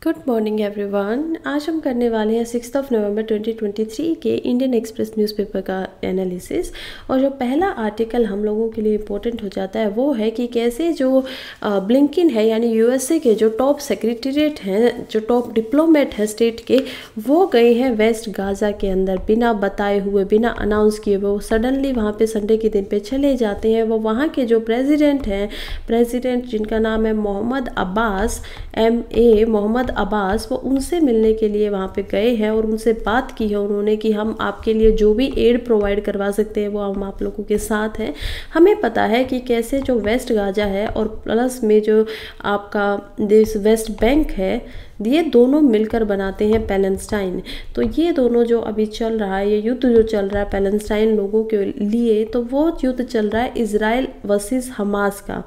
Good morning everyone. आज हम करने वाले हैं 6 नवंबर 2023 के इंडियन एक्सप्रेस न्यूज़पेपर का एनालिसिस। और जो पहला आर्टिकल हम लोगों के लिए इम्पोर्टेंट हो जाता है वो है कि कैसे जो ब्लिंकिन है यानी यूएसए के जो टॉप सेक्रेटरीट हैं, जो टॉप डिप्लोमेट हैं स्टेट के, वो गए हैं वेस्ट गाज़ा के अंदर बिना बताए हुए, बिना अनाउंस किए। वो सडनली वहाँ पे संडे के दिन पे चले जाते हैं। वो वहाँ के जो प्रेसिडेंट हैं, प्रेसिडेंट जिनका नाम है मोहम्मद अब्बास, मोहम्मद अब्बास, वो उनसे मिलने के लिए वहाँ पे गए हैं और उनसे बात की है उन्होंने कि हम आपके लिए जो भी एड प्रोवाइड करवा सकते हैं वो हम आप लोगों के साथ हैं। हमें पता है कि कैसे जो वेस्ट गाज़ा है और प्लस में जो आपका देश वेस्ट बैंक है, ये दोनों मिलकर बनाते हैं पैलेस्टाइन। तो ये दोनों जो अभी चल रहा है, ये युद्ध जो चल रहा है पैलेस्टाइन लोगों के लिए, तो वो युद्ध चल रहा है इजराइल वर्सेस हमास का,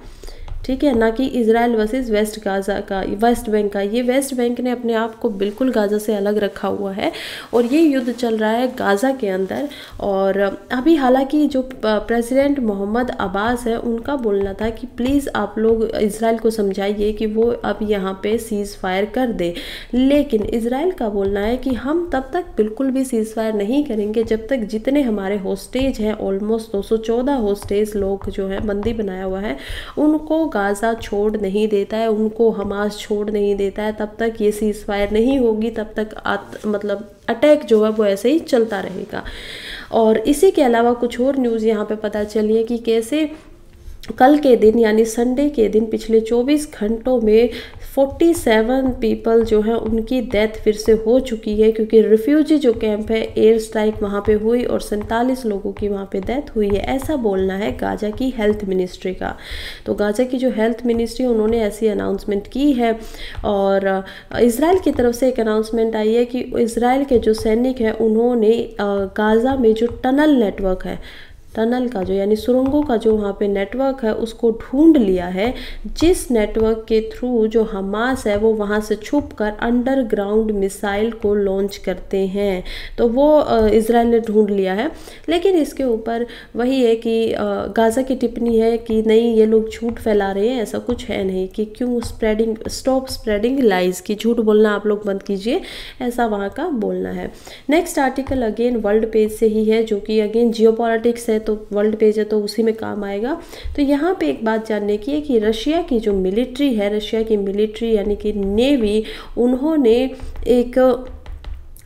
ठीक है, ना कि इजराइल वर्सेस वेस्ट गाज़ा का, वेस्ट बैंक का। ये वेस्ट बैंक ने अपने आप को बिल्कुल गाज़ा से अलग रखा हुआ है और ये युद्ध चल रहा है गाज़ा के अंदर। और अभी हालांकि जो प्रेसिडेंट मोहम्मद अब्बास है, उनका बोलना था कि प्लीज़ आप लोग इजराइल को समझाइए कि वो अब यहाँ पे सीज़ फायर कर दे। लेकिन इजराइल का बोलना है कि हम तब तक बिल्कुल भी सीज़ फायर नहीं करेंगे जब तक जितने हमारे होस्टेज हैं, ऑलमोस्ट 214 होस्टेज लोग जो है बंदी बनाया हुआ है, उनको गाज़ा छोड़ नहीं देता है, उनको हमास छोड़ नहीं देता है, तब तक ये सीज़ फायर नहीं होगी। तब तक मतलब अटैक जो है वो ऐसे ही चलता रहेगा। और इसी के अलावा कुछ और न्यूज़ यहाँ पे पता चली है कि कैसे कल के दिन यानी संडे के दिन पिछले 24 घंटों में 47 पीपल जो है उनकी डेथ फिर से हो चुकी है, क्योंकि रिफ्यूजी जो कैंप है एयर स्ट्राइक वहाँ पे हुई और 47 लोगों की वहाँ पे डेथ हुई है। ऐसा बोलना है गाज़ा की हेल्थ मिनिस्ट्री का। तो गाज़ा की जो हेल्थ मिनिस्ट्री, उन्होंने ऐसी अनाउंसमेंट की है। और इजराइल की तरफ से एक अनाउंसमेंट आई है कि इजराइल के जो सैनिक हैं उन्होंने गाज़ा में जो टनल नेटवर्क है, टनल का जो यानी सुरंगों का जो वहाँ पे नेटवर्क है, उसको ढूंढ लिया है, जिस नेटवर्क के थ्रू जो हमास है वो वहाँ से छुपकर अंडरग्राउंड मिसाइल को लॉन्च करते हैं। तो वो इजराइल ने ढूंढ लिया है। लेकिन इसके ऊपर वही है कि गाज़ा की टिप्पणी है कि नहीं, ये लोग झूठ फैला रहे हैं, ऐसा कुछ है नहीं, कि क्यों स्टॉप स्प्रेडिंग लाइज, की झूठ बोलना आप लोग बंद कीजिए, ऐसा वहाँ का बोलना है। Next article again world page से ही है, जो कि अगेन जियोपॉलिटिक्स है, तो वर्ल्ड पेज है तो उसी में काम आएगा। तो यहाँ पे एक बात जानने की है कि रशिया की जो मिलिट्री है, रशिया की मिलिट्री यानी कि नेवी, उन्होंने एक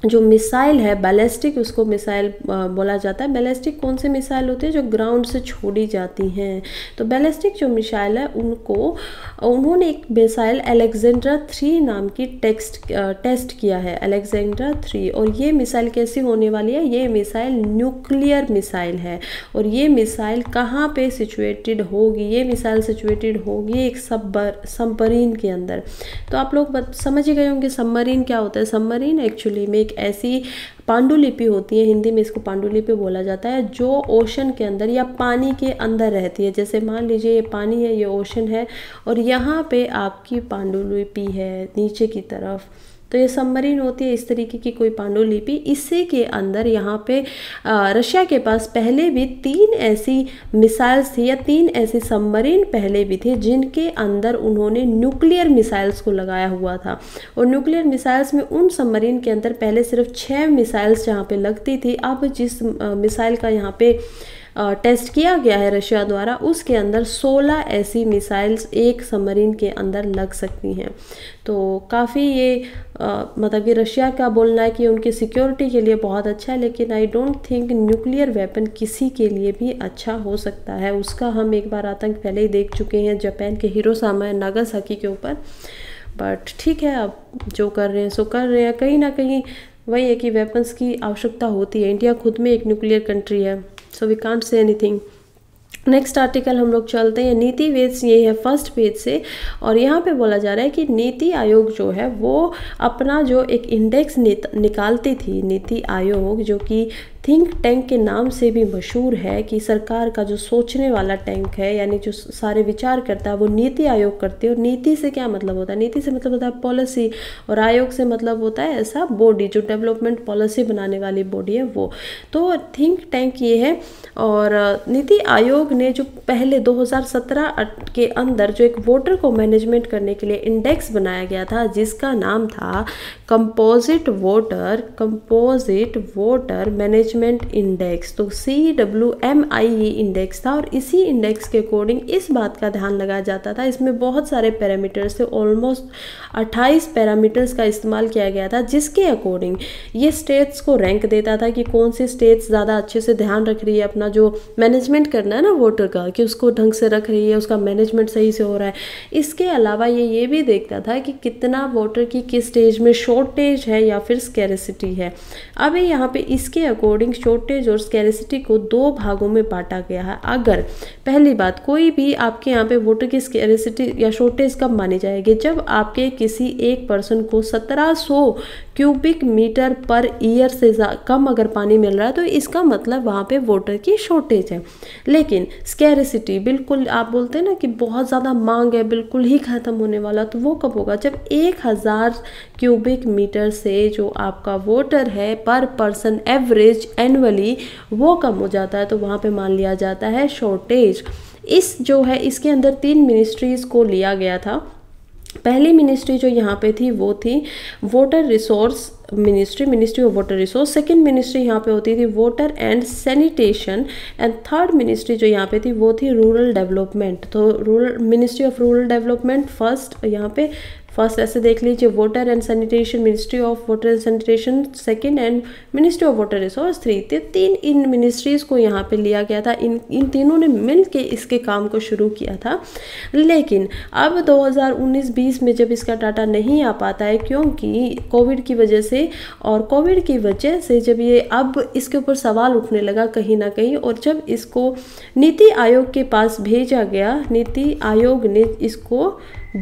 जो मिसाइल है बैलिस्टिक, उसको मिसाइल बोला जाता है। बैलिस्टिक कौन से मिसाइल होते हैं जो ग्राउंड से छोड़ी जाती हैं। तो बैलिस्टिक जो मिसाइल है उन्होंने एक मिसाइल अलेक्जेंड्रा 3 नाम की टेस्ट किया है, अलेक्जेंड्रा 3। और ये मिसाइल कैसी होने वाली है, ये मिसाइल न्यूक्लियर मिसाइल है। और ये मिसाइल कहाँ पे सिचुएटेड होगी, ये मिसाइल सिचुएटेड होगी एक सबमरीन के अंदर। तो आप लोग समझ ही गए होंगे सबमरीन क्या होता है। सबमरीन एक्चुअली में एक ऐसी पांडुलिपि होती है, हिंदी में इसको पांडुलिपि बोला जाता है, जो ओशन के अंदर या पानी के अंदर रहती है। जैसे मान लीजिए ये पानी है, ये ओशन है और यहाँ पे आपकी पांडुलिपि है नीचे की तरफ, तो ये सबमरीन होती है इस तरीके की कोई पांडुलिपि। इसी के अंदर यहाँ पे रशिया के पास पहले भी 3 ऐसी मिसाइल्स थी या 3 ऐसी सबमरीन पहले भी थे, जिनके अंदर उन्होंने न्यूक्लियर मिसाइल्स को लगाया हुआ था। और न्यूक्लियर मिसाइल्स में उन सबमरीन के अंदर पहले सिर्फ 6 मिसाइल्स यहाँ पे लगती थी। अब जिस मिसाइल का यहाँ पे टेस्ट किया गया है रशिया द्वारा, उसके अंदर 16 ऐसी मिसाइल्स एक सबमरीन के अंदर लग सकती हैं। तो काफ़ी ये मतलब कि रशिया का बोलना है कि उनकी सिक्योरिटी के लिए बहुत अच्छा है, लेकिन I don't think nuclear weapon किसी के लिए भी अच्छा हो सकता है। उसका हम एक बार आतंक पहले ही देख चुके हैं जापान के हिरोशिमा नागासाकी के ऊपर। बट ठीक है, अब जो कर रहे हैं सो कर रहे हैं। कहीं ना कहीं वही है कि वेपन्स की आवश्यकता होती है। इंडिया खुद में एक न्यूक्लियर कंट्री है, so we can't say anything. Next article हम लोग चलते हैं नीति वेद, ये है फर्स्ट पेज से। और यहाँ पे बोला जा रहा है कि नीति आयोग जो है वो अपना जो एक इंडेक्स निकालती थी, नीति आयोग जो कि थिंक टैंक के नाम से भी मशहूर है कि सरकार का जो सोचने वाला टैंक है, यानी जो सारे विचार करता है, वो नीति आयोग करते हैं। और नीति से क्या मतलब होता है? नीति से मतलब होता है पॉलिसी, और आयोग से मतलब होता है ऐसा बॉडी जो डेवलपमेंट पॉलिसी बनाने वाली बॉडी है वो। तो थिंक टैंक ये है। और नीति आयोग ने जो पहले 2017 के अंदर जो एक वोटर को मैनेजमेंट करने के लिए इंडेक्स बनाया गया था, जिसका नाम था कंपोजिट वोटर मैनेजमेंट इंडेक्स। तो CWMI इंडेक्स था, और इसी इंडेक्स के अकॉर्डिंग इस बात का ध्यान लगाया जाता था। इसमें बहुत सारे पैरामीटर्स थे, ऑलमोस्ट 28 पैरामीटर्स का इस्तेमाल किया गया था, जिसके अकॉर्डिंग ये स्टेट्स को रैंक देता था कि कौन सी स्टेट्स ज़्यादा अच्छे से ध्यान रख रही है अपना जो मैनेजमेंट करना है ना वोटर का, कि उसको ढंग से रख रही है, उसका मैनेजमेंट सही से हो रहा है। इसके अलावा ये भी देखता था कि कितना वोटर की किस स्टेज में शॉर्टेज है या फिर स्कैरिसिटी है। अभी यहाँ पे इसके अकॉर्डिंग शॉर्टेज और स्कैरिसिटी को 2 भागों में बांटा गया है। अगर पहली बात, कोई भी आपके यहाँ पे वोटर की स्कैरिसिटी या शॉर्टेज कब मानी जाएगी? जब आपके किसी एक पर्सन को 1700 क्यूबिक मीटर पर ईयर से कम अगर पानी मिल रहा है, तो इसका मतलब वहाँ पे वोटर की शॉर्टेज है। लेकिन स्कैरिसिटी, बिल्कुल आप बोलते हैं ना कि बहुत ज़्यादा मांग है, बिल्कुल ही ख़त्म होने वाला, तो वो कब होगा? जब 1000 क्यूबिक मीटर से जो आपका वोटर है पर पर्सन एवरेज एनुअली वो कम हो जाता है, तो वहाँ पे मान लिया जाता है शॉर्टेज। इस जो है इसके अंदर 3 मिनिस्ट्रीज़ को लिया गया था। पहली मिनिस्ट्री जो यहाँ पे थी वो थी water resource ministry of water resource. Second ministry यहाँ पे होती थी water and sanitation, and third ministry जो यहाँ पे थी वो थी रूरल डेवलपमेंट। तो ministry of rural development first, यहाँ पे फर्स्ट ऐसे देख लीजिए water and sanitation, ministry of water and sanitation second, and ministry of water resource 3। 3 in ministries को यहाँ पे लिया गया था। इन तीनों ने मिल के इसके काम को शुरू किया था। लेकिन अब 2019-20 में जब इसका डाटा नहीं आ पाता है, क्योंकि कोविड की वजह से, और कोविड की वजह से जब ये अब इसके ऊपर सवाल उठने लगा कहीं ना कहीं, और जब इसको नीति आयोग के पास भेजा गया, नीति आयोग ने इसको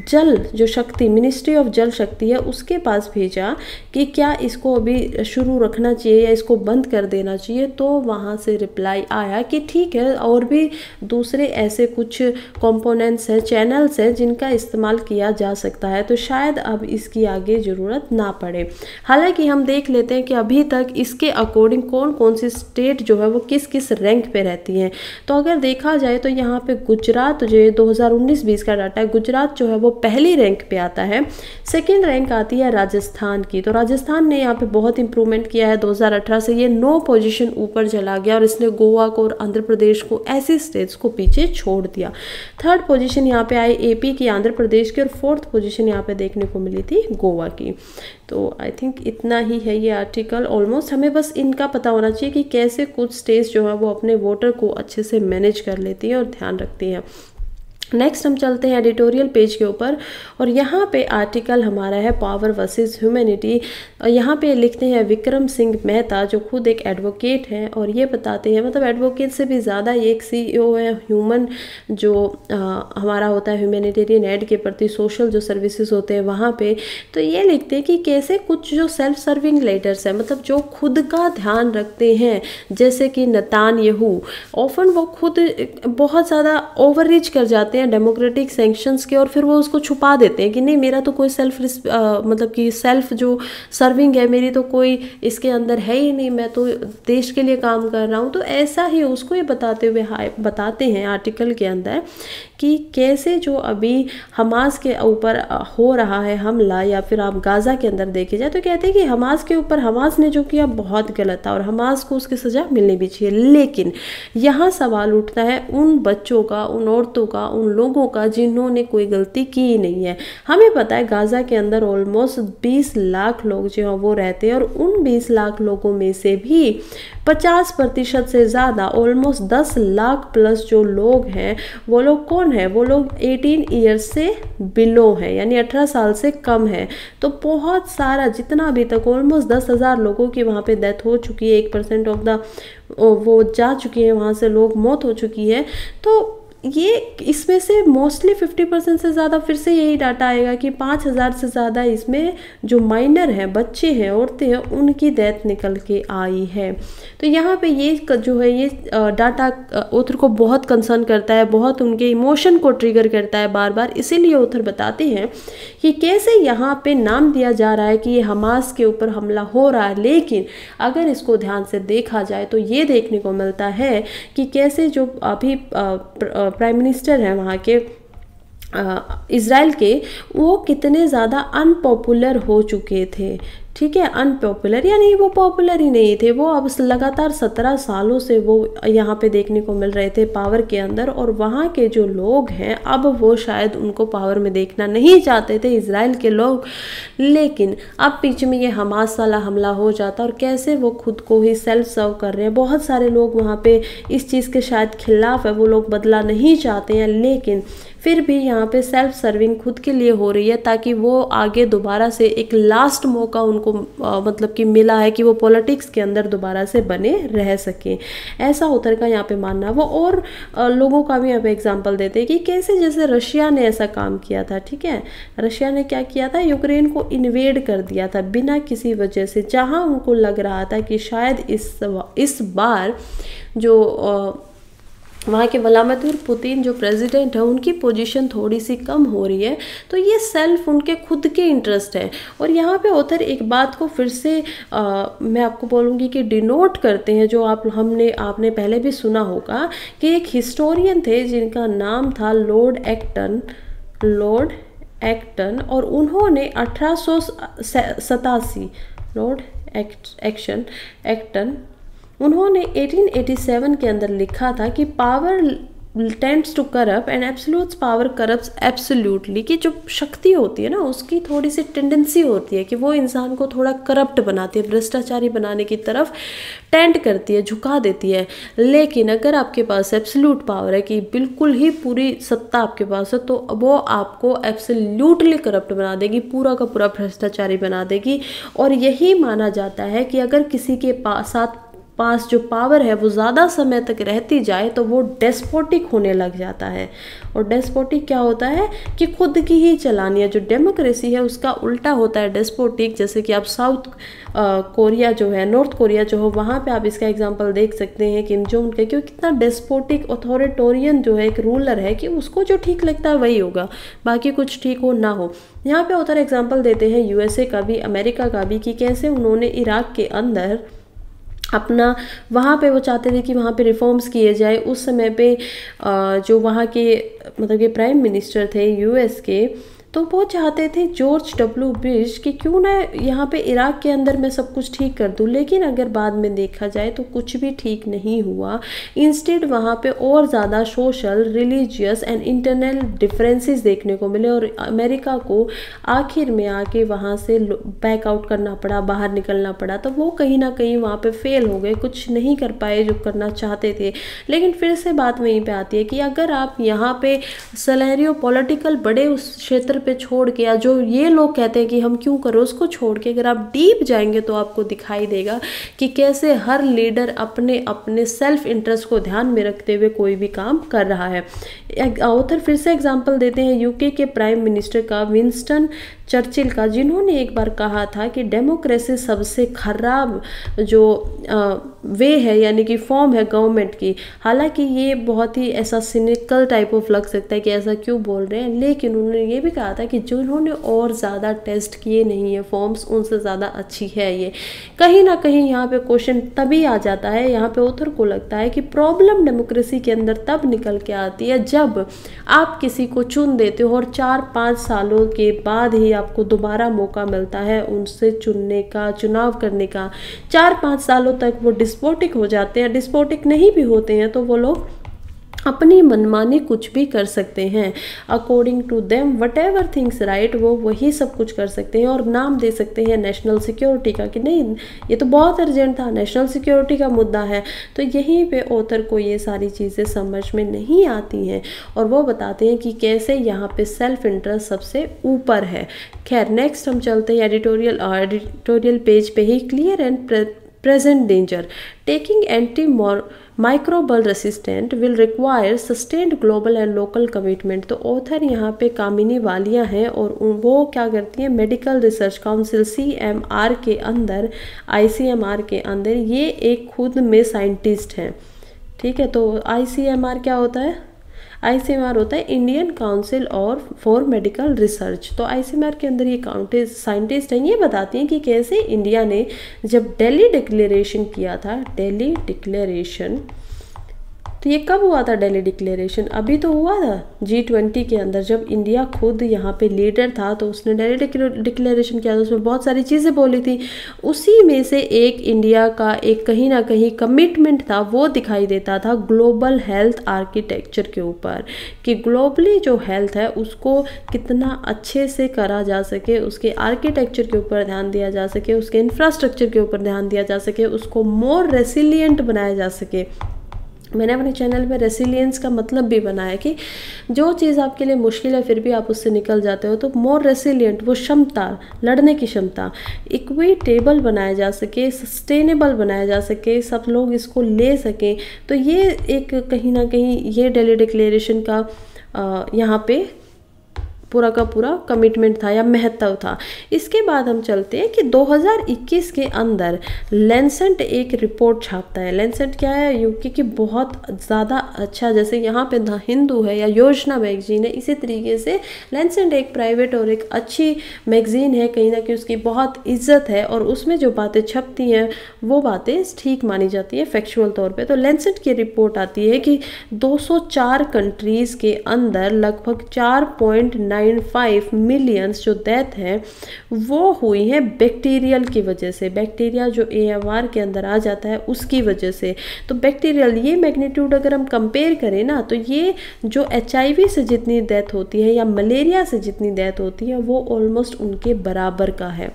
जल जो शक्ति, मिनिस्ट्री ऑफ जल शक्ति है, उसके पास भेजा कि क्या इसको अभी शुरू रखना चाहिए या इसको बंद कर देना चाहिए। तो वहाँ से रिप्लाई आया कि ठीक है, और भी दूसरे ऐसे कुछ कंपोनेंट्स हैं, चैनल्स हैं जिनका इस्तेमाल किया जा सकता है, तो शायद अब इसकी आगे ज़रूरत ना पड़े। हालांकि हम देख लेते हैं कि अभी तक इसके अकॉर्डिंग कौन कौन सी स्टेट जो है वो किस किस रैंक पे रहती हैं। तो अगर देखा जाए तो यहाँ पे गुजरात जो 2019-20 का डाटा है, गुजरात जो है वो पहली रैंक पे आता है। सेकंड रैंक आती है राजस्थान की। तो राजस्थान ने यहाँ पे बहुत इंप्रूवमेंट किया है। 2018 से ये 9 पोजीशन ऊपर चला गया, और इसने गोवा को और आंध्र प्रदेश को, ऐसी स्टेट्स को पीछे छोड़ दिया। थर्ड पोजीशन यहाँ पे आई AP की, आंध्र प्रदेश की, और फोर्थ पोजीशन यहाँ पे देखने को मिली थी गोवा की। तो आई थिंक इतना ही है ये आर्टिकल ऑलमोस्ट। हमें बस इनका पता होना चाहिए कि कैसे कुछ स्टेट्स जो है वो अपने वोटर को अच्छे से मैनेज कर लेती हैं और ध्यान रखती हैं। नेक्स्ट हम चलते हैं एडिटोरियल पेज के ऊपर, और यहाँ पे आर्टिकल हमारा है पावर वर्सेस ह्यूमैनिटी। यहाँ पे लिखते हैं विक्रम सिंह मेहता, जो खुद एक एडवोकेट हैं, और ये बताते हैं, मतलब एडवोकेट से भी ज़्यादा ये एक CEO है, ह्यूमन जो हमारा होता है ह्यूमैनिटेरियन एड के प्रति, सोशल जो सर्विसेज होते हैं वहाँ पे। तो ये लिखते हैं कि कैसे कुछ जो सेल्फ सर्विंग लीडर्स हैं, मतलब जो खुद का ध्यान रखते हैं, जैसे कि नेतान्याहू, ऑफन वो खुद बहुत ज़्यादा ओवर रीच कर जाते हैं डेमोक्रेटिक सैंक्शंस के, और फिर वो उसको छुपा देते हैं कि नहीं, मेरा तो कोई मतलब कि सेल्फ जो सर्विंग है, मेरी तो कोई इसके अंदर है ही नहीं, मैं तो देश के लिए काम कर रहा हूँ। तो ऐसा ही उसको ये बताते हैं आर्टिकल के अंदर कि कैसे जो अभी हमास के ऊपर हो रहा है हमला, या फिर आप गाज़ा के अंदर देखे जाए तो कहते हैं कि हमास के ऊपर हमास ने जो किया बहुत गलत था, और हमास को उसकी सज़ा मिलनी भी चाहिए। लेकिन यहाँ सवाल उठता है उन बच्चों का, उन औरतों का, उन लोगों का जिन्होंने कोई गलती की ही नहीं है। हमें पता है गाज़ा के अंदर ऑलमोस्ट 20 लाख लोग जो हैं वो रहते हैं, और उन 20 लाख लोगों में से भी 50% से ज़्यादा, ऑलमोस्ट 10 लाख प्लस जो लोग हैं, वो लोग कौन है? वो लोग 18 ईयर्स से बिलो हैं, यानी 18 साल से कम है। तो बहुत सारा, जितना अभी तक ऑलमोस्ट 10,000 लोगों की वहाँ पे डेथ हो चुकी है, 1% ऑफ द वो जा चुकी है, वहाँ से लोग मौत हो चुकी है। तो ये इसमें से मोस्टली 50% से ज़्यादा फिर से यही डाटा आएगा कि 5000 से ज़्यादा इसमें जो माइनर हैं, बच्चे हैं, औरतें हैं, उनकी डेथ निकल के आई है। तो यहाँ पे ये जो है ये डाटा ऑथर को बहुत कंसर्न करता है, बहुत उनके इमोशन को ट्रिगर करता है बार बार। इसीलिए ऑथर बताते हैं कि कैसे यहाँ पे नाम दिया जा रहा है कि ये हमास के ऊपर हमला हो रहा है, लेकिन अगर इसको ध्यान से देखा जाए तो ये देखने को मिलता है कि कैसे जो अभी प्राइम मिनिस्टर हैं वहाँ के इज़राइल के, वो कितने ज़्यादा अनपॉपुलर हो चुके थे। ठीक है, अनपॉपुलर यानी वो पॉपुलर ही नहीं थे। वो अब लगातार 17 सालों से वो यहाँ पे देखने को मिल रहे थे पावर के अंदर, और वहाँ के जो लोग हैं अब वो शायद उनको पावर में देखना नहीं चाहते थे, इज़राइल के लोग। लेकिन अब बीच में ये हमास वाला हमला हो जाता और कैसे वो खुद को ही सेल्फ सर्व कर रहे हैं। बहुत सारे लोग वहाँ पे इस चीज़ के शायद खिलाफ है, वो लोग बदला नहीं चाहते हैं, लेकिन फिर भी यहाँ पे सेल्फ सर्विंग खुद के लिए हो रही है ताकि वो आगे दोबारा से एक लास्ट मौका उनको मतलब कि मिला है कि वो पॉलिटिक्स के अंदर दोबारा से बने रह सकें। ऐसा ऑथर का यहाँ पे मानना है। वो और लोगों का भी यहाँ पे एग्जांपल देते हैं कि कैसे जैसे रशिया ने ऐसा काम किया था। ठीक है, रशिया ने क्या किया था, यूक्रेन को इन्वेड कर दिया था बिना किसी वजह से, जहाँ उनको लग रहा था कि शायद इस बार जो वहाँ के व्लादिमीर पुतिन जो प्रेसिडेंट है उनकी पोजीशन थोड़ी सी कम हो रही है। तो ये सेल्फ उनके खुद के इंटरेस्ट है। और यहाँ पे ऑथर एक बात को फिर से मैं आपको बोलूँगी कि डिनोट करते हैं, जो आपने पहले भी सुना होगा कि एक हिस्टोरियन थे जिनका नाम था लॉर्ड एक्टन, और उन्होंने 1887 लॉर्ड एक्टन उन्होंने 1887 के अंदर लिखा था कि power tends to corrupt and absolute power corrupts absolutely, कि जो शक्ति होती है ना उसकी थोड़ी सी टेंडेंसी होती है कि वो इंसान को थोड़ा करप्ट बनाती है, भ्रष्टाचारी बनाने की तरफ टेंड करती है, झुका देती है। लेकिन अगर आपके पास एब्सोल्यूट पावर है कि बिल्कुल ही पूरी सत्ता आपके पास है, तो वो आपको एब्सोल्यूटली करप्ट बना देगी, पूरा का पूरा भ्रष्टाचारी बना देगी। और यही माना जाता है कि अगर किसी के पास जो पावर है वो ज़्यादा समय तक रहती जाए तो वो डेस्पोटिक होने लग जाता है। और डेस्पोटिक क्या होता है कि खुद की ही चलानी है। जो डेमोक्रेसी है उसका उल्टा होता है डेस्पोटिक। जैसे कि आप कोरिया जो है, नॉर्थ कोरिया जो हो, वहाँ पे आप इसका एग्जांपल देख सकते हैं किम जोंग का, क्योंकि कितना डेस्पोटिक अथॉरिटेरियन जो है एक रूलर है कि उसको जो ठीक लगता है वही होगा, बाकी कुछ ठीक हो ना हो। यहाँ पे ऑथर एग्जाम्पल देते हैं यूएसए का भी, अमेरिका का भी, कि कैसे उन्होंने इराक के अंदर अपना वहाँ पे वो चाहते थे कि वहाँ पे रिफॉर्म्स किए जाए। उस समय पे जो वहाँ के मतलब कि प्राइम मिनिस्टर थे यूएस के, तो वो चाहते थे जॉर्ज डब्ल्यू बुश कि क्यों ना यहाँ पे इराक के अंदर मैं सब कुछ ठीक कर दूँ। लेकिन अगर बाद में देखा जाए तो कुछ भी ठीक नहीं हुआ। इंस्टेड वहाँ पे और ज़्यादा social, religious and internal differences देखने को मिले, और अमेरिका को आखिर में आके वहाँ से बैकआउट करना पड़ा, बाहर निकलना पड़ा। तो वो कहीं ना कहीं वहाँ पे फेल हो गए, कुछ नहीं कर पाए जो करना चाहते थे। लेकिन फिर से बात वहीं पे आती है कि अगर आप यहाँ पे सिनेरियो पॉलिटिकल बड़े उस क्षेत्र पे छोड़ के, या जो ये लोग कहते हैं कि हम क्यों करो, उसको छोड़ के अगर आप डीप जाएंगे तो आपको दिखाई देगा कि कैसे हर लीडर अपने अपने सेल्फ इंटरेस्ट को ध्यान में रखते हुए कोई भी काम कर रहा है। ऑथर फिर से एग्जांपल देते हैं यूके के प्राइम मिनिस्टर का, विंस्टन चर्चिल का, जिन्होंने एक बार कहा था कि डेमोक्रेसी सबसे खराब जो वे है यानी कि फॉर्म है गवर्नमेंट की। हालांकि ये बहुत ही ऐसा सिनिकल टाइप ऑफ लग सकता है कि ऐसा क्यों बोल रहे हैं, लेकिन उन्होंने ये भी कहा था कि जिन्होंने और ज़्यादा टेस्ट किए नहीं है फॉर्म्स, उनसे ज़्यादा अच्छी है ये। कहीं ना कहीं यहाँ पे क्वेश्चन तभी आ जाता है, यहाँ पे ऑथर को लगता है कि प्रॉब्लम डेमोक्रेसी के अंदर तब निकल के आती है जब आप किसी को चुन देते हो और 4-5 सालों के बाद ही आपको दोबारा मौका मिलता है उनसे चुनने का, चुनाव करने का। 4-5 सालों तक वो डिस्पोटिक हो जाते हैं। डिस्पोटिक नहीं भी होते हैं तो वो लोग अपनी मनमानी कुछ भी कर सकते हैं। According to them whatever things right, वो वही सब कुछ कर सकते हैं और नाम दे सकते हैं नेशनल सिक्योरिटी का कि नहीं ये तो बहुत अर्जेंट था, नेशनल सिक्योरिटी का मुद्दा है। तो यहीं पे ऑथर को ये सारी चीज़ें समझ में नहीं आती हैं और वो बताते हैं कि कैसे यहाँ पे सेल्फ इंटरेस्ट सबसे ऊपर है। खैर नेक्स्ट हम चलते हैं एडिटोरियल पेज पे ही। Clear and present danger taking microbial resistant will require sustained global and local commitment. तो ऑथर यहाँ पे कामिनी वालिया हैं और वो क्या करती हैं, मेडिकल रिसर्च काउंसिल CMR के अंदर, ICMR के अंदर ये एक खुद में साइंटिस्ट हैं। ठीक है, तो ICMR क्या होता है, ICMR होता है इंडियन काउंसिल और फॉर मेडिकल रिसर्च। तो ICMR के अंदर ये साइंटिस्ट हैं, ये बताती हैं कि कैसे इंडिया ने जब दिल्ली डिक्लेरेशन किया था, दिल्ली डिक्लेरेशन, तो ये कब हुआ था दिल्ली डिक्लेरेशन, अभी तो हुआ था G20 के अंदर, जब इंडिया खुद यहाँ पे लीडर था तो उसने दिल्ली डिक्लेरेशन किया था, उसमें बहुत सारी चीज़ें बोली थी। उसी में से एक इंडिया का एक कहीं ना कहीं कमिटमेंट था, वो दिखाई देता था ग्लोबल हेल्थ आर्किटेक्चर के ऊपर, कि ग्लोबली जो हेल्थ है उसको कितना अच्छे से करा जा सके, उसके आर्किटेक्चर के ऊपर ध्यान दिया जा सके, उसके इंफ्रास्ट्रक्चर के ऊपर ध्यान दिया जा सके, उसको मोर रेसिलियंट बनाया जा सके। मैंने अपने चैनल में रेसिलियंस का मतलब भी बनाया कि जो चीज़ आपके लिए मुश्किल है फिर भी आप उससे निकल जाते हो, तो मोर रेसिलियंट, वो क्षमता, लड़ने की क्षमता, इक्विटेबल बनाया जा सके, सस्टेनेबल बनाया जा सके, सब लोग इसको ले सकें। तो ये एक कहीं ना कहीं ये दिल्ली डिक्लेरेशन का यहाँ पे पूरा का पूरा कमिटमेंट था या महत्व था। इसके बाद हम चलते हैं कि 2021 के अंदर लैंसेट एक रिपोर्ट छापता है। लैंसेट क्या है, यूके की बहुत ज़्यादा अच्छा, जैसे यहाँ पे द हिंदू है या योजना मैगजीन है, इसी तरीके से लैंसेट एक प्राइवेट और एक अच्छी मैगजीन है, कहीं ना कहीं उसकी बहुत इज्जत है और उसमें जो बातें छपती हैं वो बातें ठीक मानी जाती है फैक्चुअल तौर पे। तो लैंसेट की रिपोर्ट आती है कि 204 कंट्रीज़ के अंदर लगभग 4.95 मिलियंस जो डेथ है वो हुई है बैक्टीरियल की वजह से। बैक्टीरिया जो AMR के अंदर आ जाता है उसकी वजह से। तो बैक्टीरियल ये मैग्नीट्यूड अगर हम कंपेयर करें ना, तो ये जो HIV से जितनी डेथ होती है या मलेरिया से जितनी डेथ होती है वो ऑलमोस्ट उनके बराबर का है।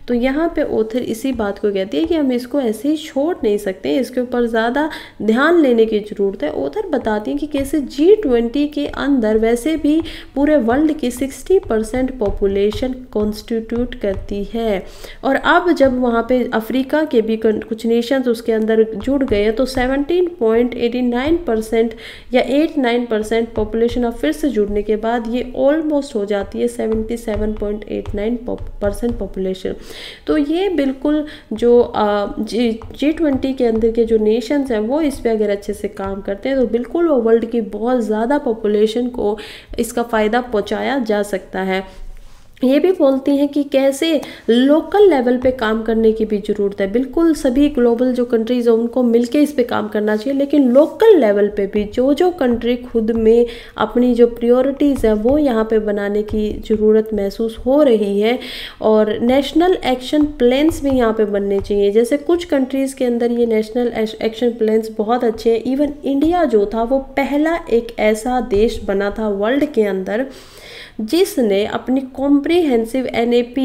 तो यहाँ पे ऑथर इसी बात को कहती है कि हम इसको ऐसे ही छोड़ नहीं सकते, इसके ऊपर ज़्यादा ध्यान लेने की ज़रूरत है। ऑथर बताती है कि कैसे G20 के अंदर वैसे भी पूरे वर्ल्ड की 60% पॉपुलेशन कॉन्स्टिट्यूट करती है, और अब जब वहाँ पे अफ्रीका के भी कुछ नेशंस उसके अंदर जुड़ गए हैं तो 17.89% या 89% पॉपुलेशन अब फिर से जुड़ने के बाद ये ऑलमोस्ट हो जाती है 77.89% पॉपुलेशन। तो ये बिल्कुल जो G20 के अंदर के जो नेशंस हैं वो इस पे अगर अच्छे से काम करते हैं तो बिल्कुल वो वर्ल्ड की बहुत ज़्यादा पॉपुलेशन को इसका फ़ायदा पहुंचाया जा सकता है। ये भी बोलती हैं कि कैसे लोकल लेवल पे काम करने की भी ज़रूरत है। बिल्कुल सभी ग्लोबल जो कंट्रीज़ हैं उनको मिलके इस पे काम करना चाहिए, लेकिन लोकल लेवल पे भी जो कंट्री खुद में अपनी जो प्रायोरिटीज़ है वो यहाँ पे बनाने की ज़रूरत महसूस हो रही है, और नेशनल एक्शन प्लान्स भी यहाँ पे बनने चाहिए। जैसे कुछ कंट्रीज़ के अंदर ये नेशनल एक्शन प्लान्स बहुत अच्छे हैं। इवन इंडिया जो था वो पहला एक ऐसा देश बना था वर्ल्ड के अंदर जिसने अपनी कॉम्प्रिहेंसिव NAP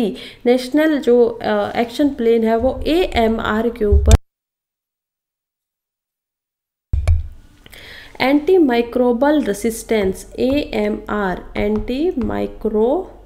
नेशनल जो एक्शन प्लान है वो AMR के ऊपर anti microbial resistance, AMR anti microbial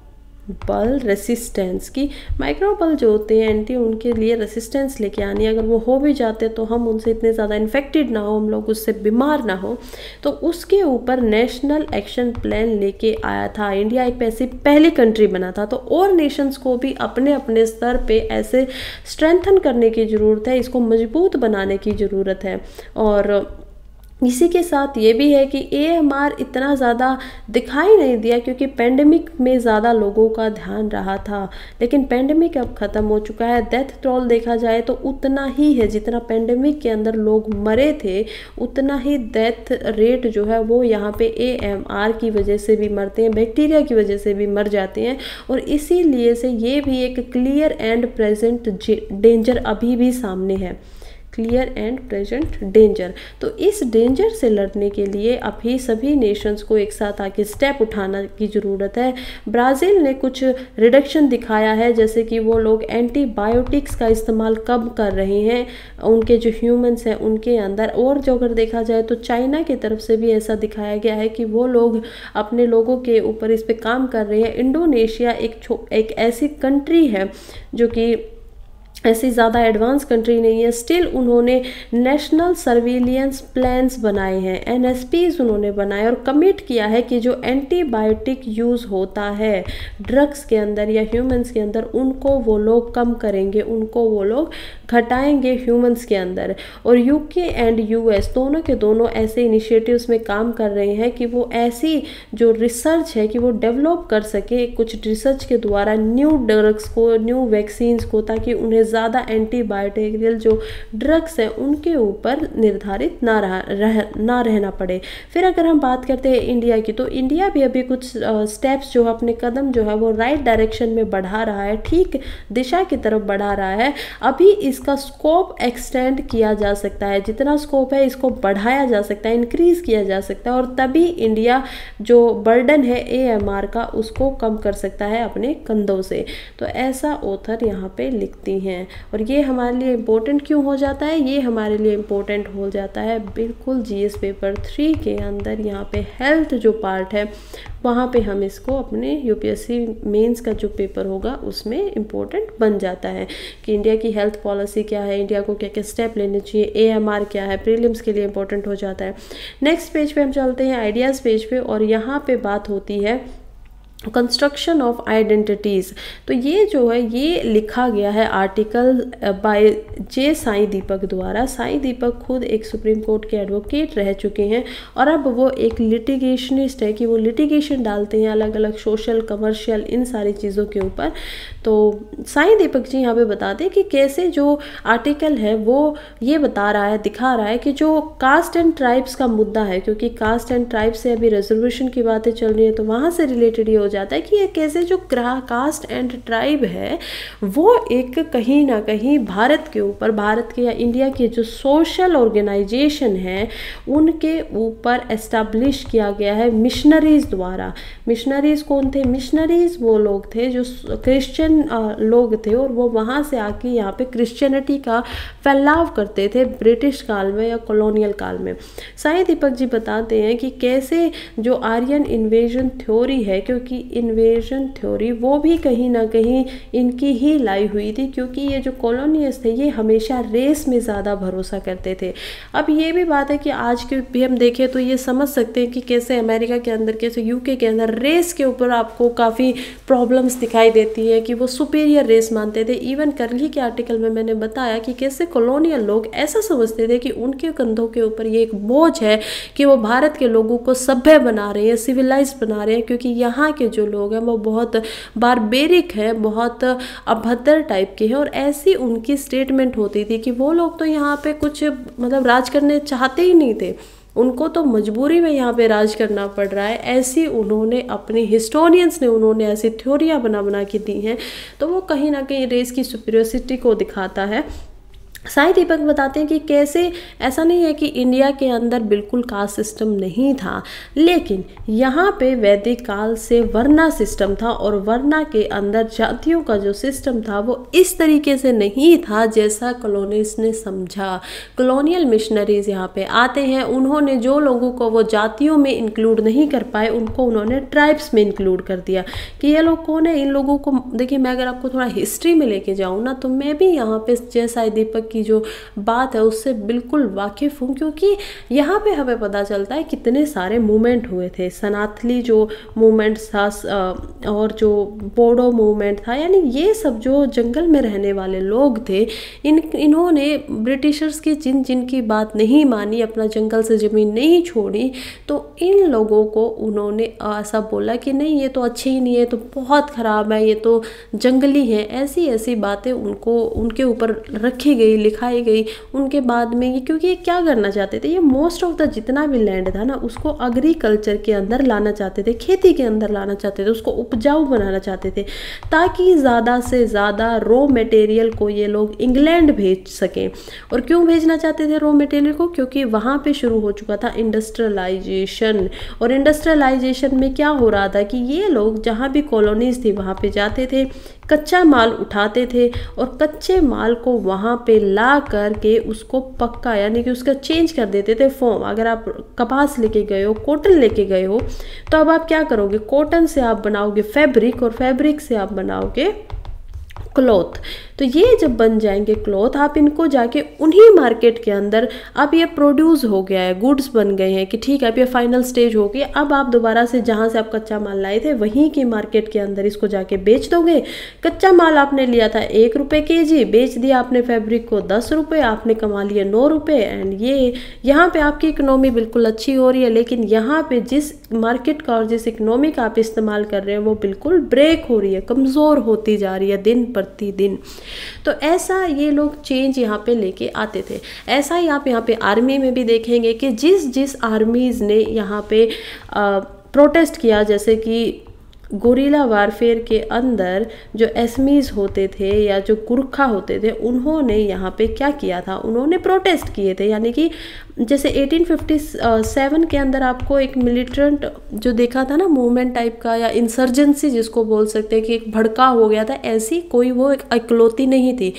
resistance की, माइक्रोबल जो होते हैं एंटी, उनके लिए रेसिस्टेंस लेके आनी। अगर वो हो भी जाते तो हम उनसे इतने ज़्यादा इन्फेक्टेड ना हो, हम लोग उससे बीमार ना हो, तो उसके ऊपर नेशनल एक्शन प्लान लेके आया था इंडिया। एक ऐसी पहली कंट्री बना था। तो और नेशंस को भी अपने अपने स्तर पे ऐसे स्ट्रेंथन करने की ज़रूरत है, इसको मजबूत बनाने की ज़रूरत है। और इसी के साथ ये भी है कि AMR इतना ज़्यादा दिखाई नहीं दिया क्योंकि पेंडेमिक में ज़्यादा लोगों का ध्यान रहा था, लेकिन पेंडेमिक अब ख़त्म हो चुका है। डेथ टोल देखा जाए तो उतना ही है, जितना पेंडेमिक के अंदर लोग मरे थे उतना ही डेथ रेट जो है वो यहाँ पे AMR की वजह से भी मरते हैं, बैक्टीरिया की वजह से भी मर जाते हैं। और इसीलिए से ये भी एक क्लियर एंड प्रेजेंट डेंजर अभी भी सामने है, क्लियर एंड प्रेजेंट डेंजर। तो इस डेंजर से लड़ने के लिए अभी सभी नेशंस को एक साथ आके स्टेप उठाना की ज़रूरत है। ब्राज़ील ने कुछ रिडक्शन दिखाया है, जैसे कि वो लोग एंटीबायोटिक्स का इस्तेमाल कब कर रहे हैं उनके जो ह्यूमंस हैं उनके अंदर। और जो अगर देखा जाए तो चाइना की तरफ से भी ऐसा दिखाया गया है कि वो लोग अपने लोगों के ऊपर इस पर काम कर रहे हैं। इंडोनेशिया एक ऐसी कंट्री है जो कि ऐसी ज़्यादा एडवांस कंट्री नहीं है, स्टिल उन्होंने नेशनल सर्विलियंस प्लान्स बनाए हैं, एनएसपीज उन्होंने बनाए और कमिट किया है कि जो एंटीबायोटिक यूज़ होता है ड्रग्स के अंदर या ह्यूमंस के अंदर, उनको वो लोग कम करेंगे, उनको वो लोग घटाएंगे ह्यूमंस के अंदर। और यूके एंड यूएस दोनों के दोनों ऐसे इनिशिएटिव्स में काम कर रहे हैं कि वो ऐसी जो रिसर्च है कि वो डेवलप कर सके कुछ रिसर्च के द्वारा न्यू ड्रग्स को, न्यू वैक्सीन्स को, ताकि उन्हें ज़्यादा एंटीबायोटिकल जो ड्रग्स हैं उनके ऊपर निर्धारित ना रहना पड़े। फिर अगर हम बात करते हैं इंडिया की, तो इंडिया भी अभी कुछ स्टेप्स जो अपने कदम जो है वो राइट डायरेक्शन में बढ़ा रहा है, ठीक दिशा की तरफ बढ़ा रहा है। अभी इसका स्कोप एक्सटेंड किया जा सकता है, जितना स्कोप है इसको बढ़ाया जा सकता है, इंक्रीज किया जा सकता है, और तभी इंडिया जो बर्डन है AMR का उसको कम कर सकता है अपने कंधों से। तो ऐसा ऑथर यहाँ पे लिखती हैं। और ये हमारे लिए इम्पोर्टेंट क्यों हो जाता है? ये हमारे लिए इम्पोर्टेंट हो जाता है बिल्कुल GS पेपर 3 के अंदर, यहाँ पे हेल्थ जो पार्ट है वहाँ पे हम इसको अपने UPSC मेंस का जो पेपर होगा उसमें इम्पोर्टेंट बन जाता है कि इंडिया की हेल्थ पॉलिसी क्या है, इंडिया को क्या क्या स्टेप लेने चाहिए, AMR क्या है, प्रीलिम्स के लिए इम्पोर्टेंट हो जाता है। नेक्स्ट पेज पे हम चलते हैं, आइडियाज़ पेज पे, और यहाँ पे बात होती है कंस्ट्रक्शन ऑफ आइडेंटिटीज़। तो ये जो है ये लिखा गया है आर्टिकल बाय J. साईं दीपक द्वारा। साईं दीपक खुद एक सुप्रीम कोर्ट के एडवोकेट रह चुके हैं और अब वो एक लिटिगेशनिस्ट है कि वो लिटिगेशन डालते हैं अलग अलग सोशल, कमर्शियल, इन सारी चीज़ों के ऊपर। तो साईं दीपक जी यहाँ पे बताते हैं कि कैसे जो आर्टिकल है वो ये बता रहा है, दिखा रहा है कि जो कास्ट एंड ट्राइब्स का मुद्दा है, क्योंकि कास्ट एंड ट्राइब से अभी रिजर्वेशन की बातें चल रही है, तो वहाँ से रिलेटेड ये हो जाता है कि ये कैसे जो कास्ट एंड ट्राइब है वो एक कहीं ना कहीं भारत के ऊपर, भारत के या इंडिया के जो सोशल ऑर्गेनाइजेशन है उनके ऊपर एस्टैब्लिश किया गया है मिशनरीज द्वारा। मिशनरीज कौन थे? मिशनरीज वो लोग थे जो क्रिश्चियन लोग थे और वो वहाँ से आके यहाँ पे क्रिश्चियनिटी का फैलाव करते थे ब्रिटिश काल में या कॉलोनियल काल में। साईं दीपक जी बताते हैं कि कैसे जो आर्यन इन्वेजन थ्योरी है, क्योंकि इन्वेजन थ्योरी वो भी कहीं ना कहीं इनकी ही लाई हुई थी, क्योंकि ये जो कॉलोनियल्स थे ये हमेशा रेस में ज़्यादा भरोसा करते थे। अब ये भी बात है कि आज के भी हम देखें तो ये समझ सकते हैं कि कैसे अमेरिका के अंदर, कैसे यूके के अंदर रेस के ऊपर आपको काफ़ी प्रॉब्लम्स दिखाई देती है कि वो सुपीरियर रेस मानते थे। इवन करली के आर्टिकल में मैंने बताया कि कैसे कॉलोनियल लोग ऐसा समझते थे कि उनके कंधों के ऊपर ये एक बोझ है कि वो भारत के लोगों को सभ्य बना रहे हैं, सिविलाइज बना रहे हैं, क्योंकि यहाँ के जो लोग हैं वो बहुत बारबेरिक हैं, बहुत अभद्र टाइप के हैं। और ऐसी उनकी स्टेटमेंट होती थी कि वो लोग तो यहाँ पे कुछ मतलब राज करने चाहते ही नहीं थे, उनको तो मजबूरी में यहाँ पे राज करना पड़ रहा है। ऐसी उन्होंने अपने हिस्टोरियंस ने उन्होंने ऐसी थ्योरियाँ बना के दी हैं, तो वो कहीं ना कहीं रेस की सुपीरियरिटी को दिखाता है। साईं दीपक बताते हैं कि कैसे ऐसा नहीं है कि इंडिया के अंदर बिल्कुल कास्ट सिस्टम नहीं था, लेकिन यहाँ पे वैदिक काल से वर्ना सिस्टम था और वर्ना के अंदर जातियों का जो सिस्टम था वो इस तरीके से नहीं था जैसा कॉलोनिस्ट ने समझा। कॉलोनियल मिशनरीज यहाँ पे आते हैं, उन्होंने जो लोगों को वो जातियों में इंक्लूड नहीं कर पाए उनको उन्होंने ट्राइब्स में इंक्लूड कर दिया कि ये लोग कौन है। इन लोगों को देखिए, मैं अगर आपको थोड़ा हिस्ट्री में लेके जाऊँ ना, तो मैं भी यहाँ पे जय साईं दीपक की जो बात है उससे बिल्कुल वाकिफ हूँ, क्योंकि यहाँ पे हमें पता चलता है कितने सारे मूवमेंट हुए थे। सनातली जो मूवमेंट था और जो बोडो मूवमेंट था, यानी ये सब जो जंगल में रहने वाले लोग थे, इन्होंने ब्रिटिशर्स की जिनकी बात नहीं मानी, अपना जंगल से ज़मीन नहीं छोड़ी, तो इन लोगों को उन्होंने ऐसा बोला कि नहीं ये तो अच्छे ही नहीं है, तो बहुत ख़राब है, ये तो जंगली है। ऐसी ऐसी बातें उनको उनके ऊपर रखी गई, लिखाई गई उनके बाद में। ये क्योंकि ये क्या करना चाहते थे, ये मोस्ट ऑफ द जितना भी लैंड था ना उसको एग्रीकल्चर के अंदर लाना चाहते थे, खेती के अंदर लाना चाहते थे, उसको उपजाऊ बनाना चाहते थे, ताकि ज़्यादा से ज़्यादा रॉ मटेरियल को ये लोग इंग्लैंड भेज सकें। और क्यों भेजना चाहते थे रॉ मटेरियल को? क्योंकि वहाँ पे शुरू हो चुका था इंडस्ट्रियलाइजेशन, और इंडस्ट्रियलाइजेशन में क्या हो रहा था कि ये लोग जहाँ भी कॉलोनीज थी वहाँ पे जाते थे, कच्चा माल उठाते थे और कच्चे माल को वहाँ पे ला करके उसको पक्का यानी कि उसका चेंज कर देते थे फॉर्म। अगर आप कपास लेके गए हो, कॉटन लेके गए हो, तो अब आप क्या करोगे, कॉटन से आप बनाओगे फैब्रिक और फैब्रिक से आप बनाओगे क्लॉथ। तो ये जब बन जाएंगे क्लॉथ, आप इनको जाके उन्हीं मार्केट के अंदर, अब ये प्रोड्यूस हो गया है, गुड्स बन गए हैं कि ठीक है अब ये फाइनल स्टेज हो गई, अब आप दोबारा से जहाँ से आप कच्चा माल लाए थे वहीं की मार्केट के अंदर इसको जाके बेच दोगे। कच्चा माल आपने लिया था 1 रुपये kg, बेच दिया आपने फैब्रिक को 10 रुपये, आपने कमा लिए 9 रुपये। एंड ये यहाँ पे आपकी इकोनॉमी बिल्कुल अच्छी हो रही है, लेकिन यहाँ पे जिस मार्केट का और जिस इकोनॉमी का आप इस्तेमाल कर रहे हैं वो बिल्कुल ब्रेक हो रही है, कमज़ोर होती जा रही है दिन प्रतिदिन। तो ऐसा ये लोग चेंज यहाँ पे लेके आते थे। ऐसा ही आप यहाँ पे आर्मी में भी देखेंगे कि जिस जिस आर्मीज़ ने यहाँ पे प्रोटेस्ट किया, जैसे कि गोरिल्ला वारफेयर के अंदर जो एसमीज होते थे या जो गुरखा होते थे, उन्होंने यहाँ पे क्या किया था, उन्होंने प्रोटेस्ट किए थे। यानी कि जैसे 1857 के अंदर आपको एक मिलिटेंट जो देखा था ना, मूवमेंट टाइप का या इंसर्जेंसी जिसको बोल सकते हैं कि एक भड़काव हो गया था, ऐसी कोई वो एक इकलौती नहीं थी।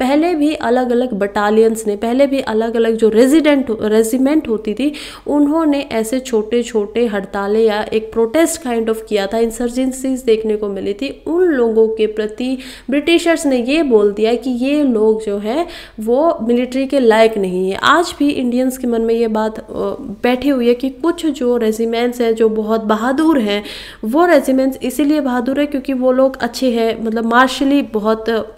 पहले भी अलग अलग बटालियंस ने, पहले भी अलग अलग जो रेजिमेंट होती थी, उन्होंने ऐसे छोटे छोटे हड़तालें या एक प्रोटेस्ट काइंड ऑफ किया था। इंसर्जेंसीज देखने को मिली थी। उन लोगों के प्रति ब्रिटिशर्स ने ये बोल दिया कि ये लोग जो है वो मिलिट्री के लायक नहीं है। आज भी इंडियंस मन में ये बात बैठी हुई है कि कुछ जो रेजिमेंट्स हैं जो बहुत बहादुर हैं, वो रेजिमेंट्स इसीलिए बहादुर है क्योंकि वो लोग अच्छे हैं, मतलब मार्शली बहुत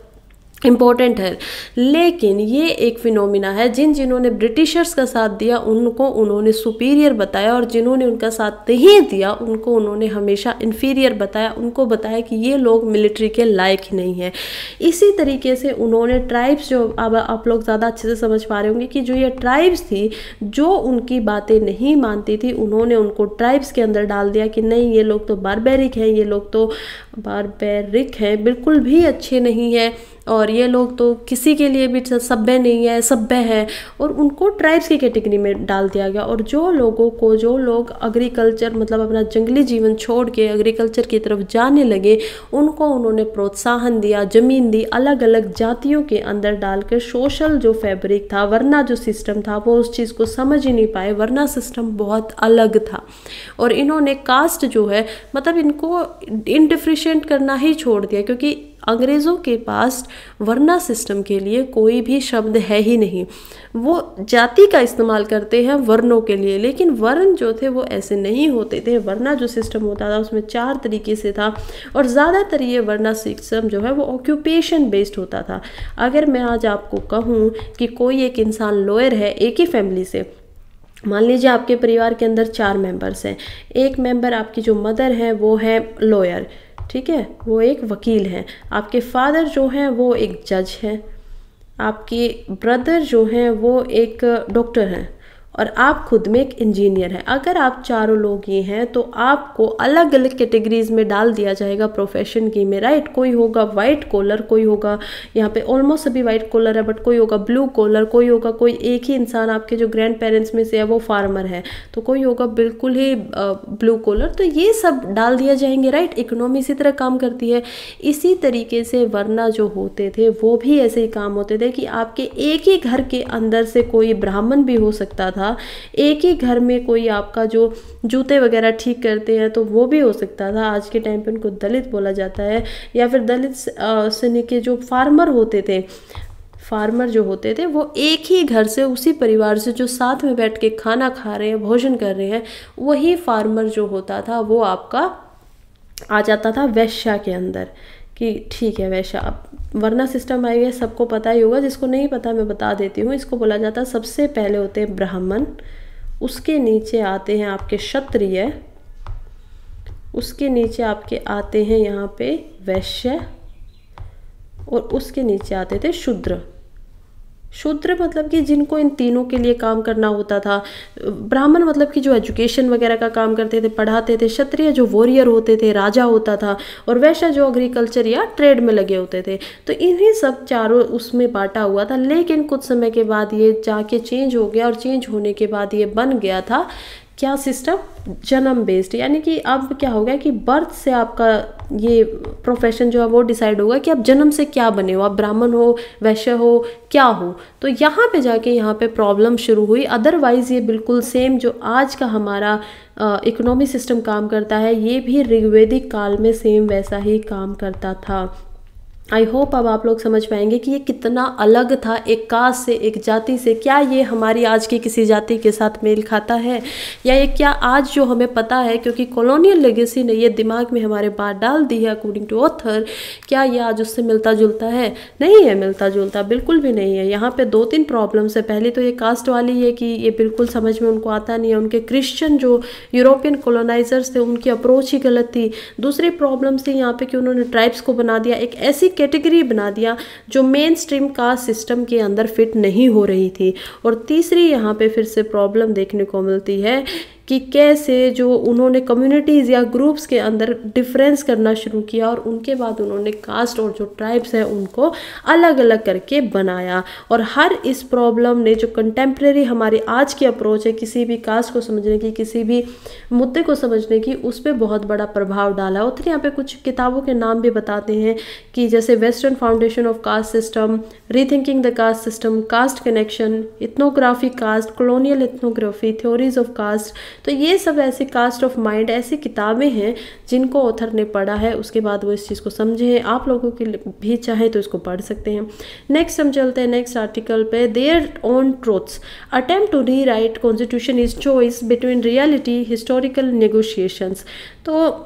इम्पोर्टेंट है। लेकिन ये एक फिनोमिना है, जिन्होंने ब्रिटिशर्स का साथ दिया उनको उन्होंने सुपीरियर बताया, और जिन्होंने उनका साथ नहीं दिया उनको उन्होंने हमेशा इन्फीरियर बताया, उनको बताया कि ये लोग मिलिट्री के लायक ही नहीं है। इसी तरीके से उन्होंने ट्राइब्स, जो अब आप लोग ज़्यादा अच्छे से समझ पा रहे होंगे कि जो ये ट्राइब्स थी जो उनकी बातें नहीं मानती थी, उन्होंने उनको ट्राइब्स के अंदर डाल दिया कि नहीं ये लोग तो बारबेरिक हैं, ये लोग तो बारबेरिक हैं, बिल्कुल भी अच्छे नहीं है, और ये लोग तो किसी के लिए भी सभ्य नहीं है, सभ्य है, और उनको ट्राइब्स की कैटेगरी में डाल दिया गया। और जो लोग एग्रीकल्चर मतलब अपना जंगली जीवन छोड़ के एग्रीकल्चर की तरफ जाने लगे, उनको उन्होंने प्रोत्साहन दिया, ज़मीन दी, अलग अलग जातियों के अंदर डालकर। सोशल जो फैब्रिक था, वरना जो सिस्टम था, वो उस चीज़ को समझ ही नहीं पाए, वरना सिस्टम बहुत अलग था। और इन्होंने कास्ट जो है, मतलब इनको इनडिफरेंशिएट करना ही छोड़ दिया, क्योंकि अंग्रेज़ों के पास वर्ना सिस्टम के लिए कोई भी शब्द है ही नहीं। वो जाति का इस्तेमाल करते हैं वर्णों के लिए, लेकिन वर्ण जो थे वो ऐसे नहीं होते थे। वर्ना जो सिस्टम होता था उसमें 4 तरीके से था, और ज़्यादातर ये वर्ना सिस्टम जो है वो ऑक्यूपेशन बेस्ड होता था। अगर मैं आज आपको कहूँ कि कोई एक इंसान लॉयर है एक ही फैमिली से, मान लीजिए आपके परिवार के अंदर 4 मेंबर्स हैं, एक मेंबर आपकी जो मदर है वो है लॉयर, ठीक है, वो एक वकील है, आपके फादर जो हैं वो एक जज हैं, आपके ब्रदर जो हैं वो एक डॉक्टर हैं, और आप खुद में एक इंजीनियर हैं। अगर आप चारों लोग ये हैं तो आपको अलग अलग कैटेगरीज में डाल दिया जाएगा प्रोफेशन की में, राइट। कोई होगा वाइट कॉलर, कोई होगा, यहाँ पे ऑलमोस्ट सभी वाइट कॉलर है, बट कोई होगा ब्लू कॉलर, कोई होगा, कोई एक ही इंसान आपके जो ग्रैंड पेरेंट्स में से है वो फार्मर है, तो कोई होगा बिल्कुल ही ब्लू कॉलर। तो ये सब डाल दिया जाएंगे, राइट। इकोनॉमी इसी तरह काम करती है। इसी तरीके से वरना जो होते थे वो भी ऐसे ही काम होते थे कि आपके एक ही घर के अंदर से कोई ब्राह्मण भी हो सकता था, एक ही घर में कोई आपका जो जूते वगैरह ठीक करते हैं तो वो भी हो सकता था। आज के टाइम पे उनको दलित बोला जाता है, या फिर दलित श्रेणी के जो फार्मर होते थे, फार्मर जो होते थे वो एक ही घर से, उसी परिवार से जो साथ में बैठ के खाना खा रहे हैं, भोजन कर रहे हैं, वही फार्मर जो होता था वो आपका आ जाता था वैश्या के अंदर, कि ठीक है वैश्या। अब वरना सिस्टम आएगा, सबको पता ही होगा, जिसको नहीं पता मैं बता देती हूँ। इसको बोला जाता है, सबसे पहले होते हैं ब्राह्मण, उसके नीचे आते हैं आपके क्षत्रिय, उसके नीचे आपके आते हैं यहाँ पे वैश्य, और उसके नीचे आते थे शूद्र। शूद्र मतलब कि जिनको इन तीनों के लिए काम करना होता था। ब्राह्मण मतलब कि जो एजुकेशन वगैरह का काम करते थे, पढ़ाते थे। क्षत्रिय जो वॉरियर होते थे, राजा होता था। और वैश्य जो एग्रीकल्चर या ट्रेड में लगे होते थे। तो इन्हीं सब चारों उसमें बांटा हुआ था। लेकिन कुछ समय के बाद ये जाके चेंज हो गया, और चेंज होने के बाद ये बन गया था क्या सिस्टम, जन्म बेस्ड। यानी कि अब क्या हो गया कि बर्थ से आपका ये प्रोफेशन जो है वो डिसाइड होगा कि आप जन्म से क्या बने हो, आप ब्राह्मण हो, वैश्य हो, क्या हो। तो यहाँ पे जाके यहाँ पे प्रॉब्लम शुरू हुई। अदरवाइज ये बिल्कुल सेम जो आज का हमारा इकोनॉमी सिस्टम काम करता है, ये भी ऋग्वेदिक काल में सेम वैसा ही काम करता था। आई होप अब आप लोग समझ पाएंगे कि ये कितना अलग था एक कास्ट से, एक जाति से। क्या ये हमारी आज की किसी जाति के साथ मेल खाता है, या ये क्या आज जो हमें पता है क्योंकि कॉलोनियल लेगेसी ने ये दिमाग में हमारे बात डाल दी है अकॉर्डिंग टू ऑथर, क्या ये आज उससे मिलता जुलता है? नहीं है मिलता जुलता, बिल्कुल भी नहीं है। यहाँ पे 2-3 प्रॉब्लम्स है। पहली तो ये कास्ट वाली है कि ये बिल्कुल समझ में उनको आता नहीं है। उनके क्रिश्चियन जो यूरोपियन कॉलोनाइजर्स थे उनकी अप्रोच ही गलत थी। दूसरी प्रॉब्लम्स थी यहाँ पे कि उन्होंने ट्राइब्स को बना दिया, एक ऐसी कैटेगरी बना दिया जो मेन स्ट्रीम कास्ट सिस्टम के अंदर फिट नहीं हो रही थी। और तीसरी यहाँ पे फिर से प्रॉब्लम देखने को मिलती है कि कैसे जो उन्होंने कम्युनिटीज़ या ग्रुप्स के अंदर डिफरेंस करना शुरू किया और उनके बाद उन्होंने कास्ट और जो ट्राइब्स हैं उनको अलग अलग करके बनाया। और हर इस प्रॉब्लम ने जो कंटेम्प्रेरी हमारी आज की अप्रोच है किसी भी कास्ट को समझने की, किसी भी मुद्दे को समझने की, उस पर बहुत बड़ा प्रभाव डाला। और यहाँ पे कुछ किताबों के नाम भी बताते हैं कि जैसे western foundation of caste system, rethinking the caste system, caste connection, ethnography caste, colonial ethnography, theories of caste. तो ये सब ऐसे कास्ट ऑफ माइंड ऐसी किताबें हैं जिनको ऑथर ने पढ़ा है, उसके बाद वो इस चीज़ को समझे हैं। आप लोगों के भी चाहे तो इसको पढ़ सकते हैं। नेक्स्ट हम चलते हैं नेक्स्ट आर्टिकल पे। Their own truths attempt to rewrite constitution is choice between reality historical negotiations. तो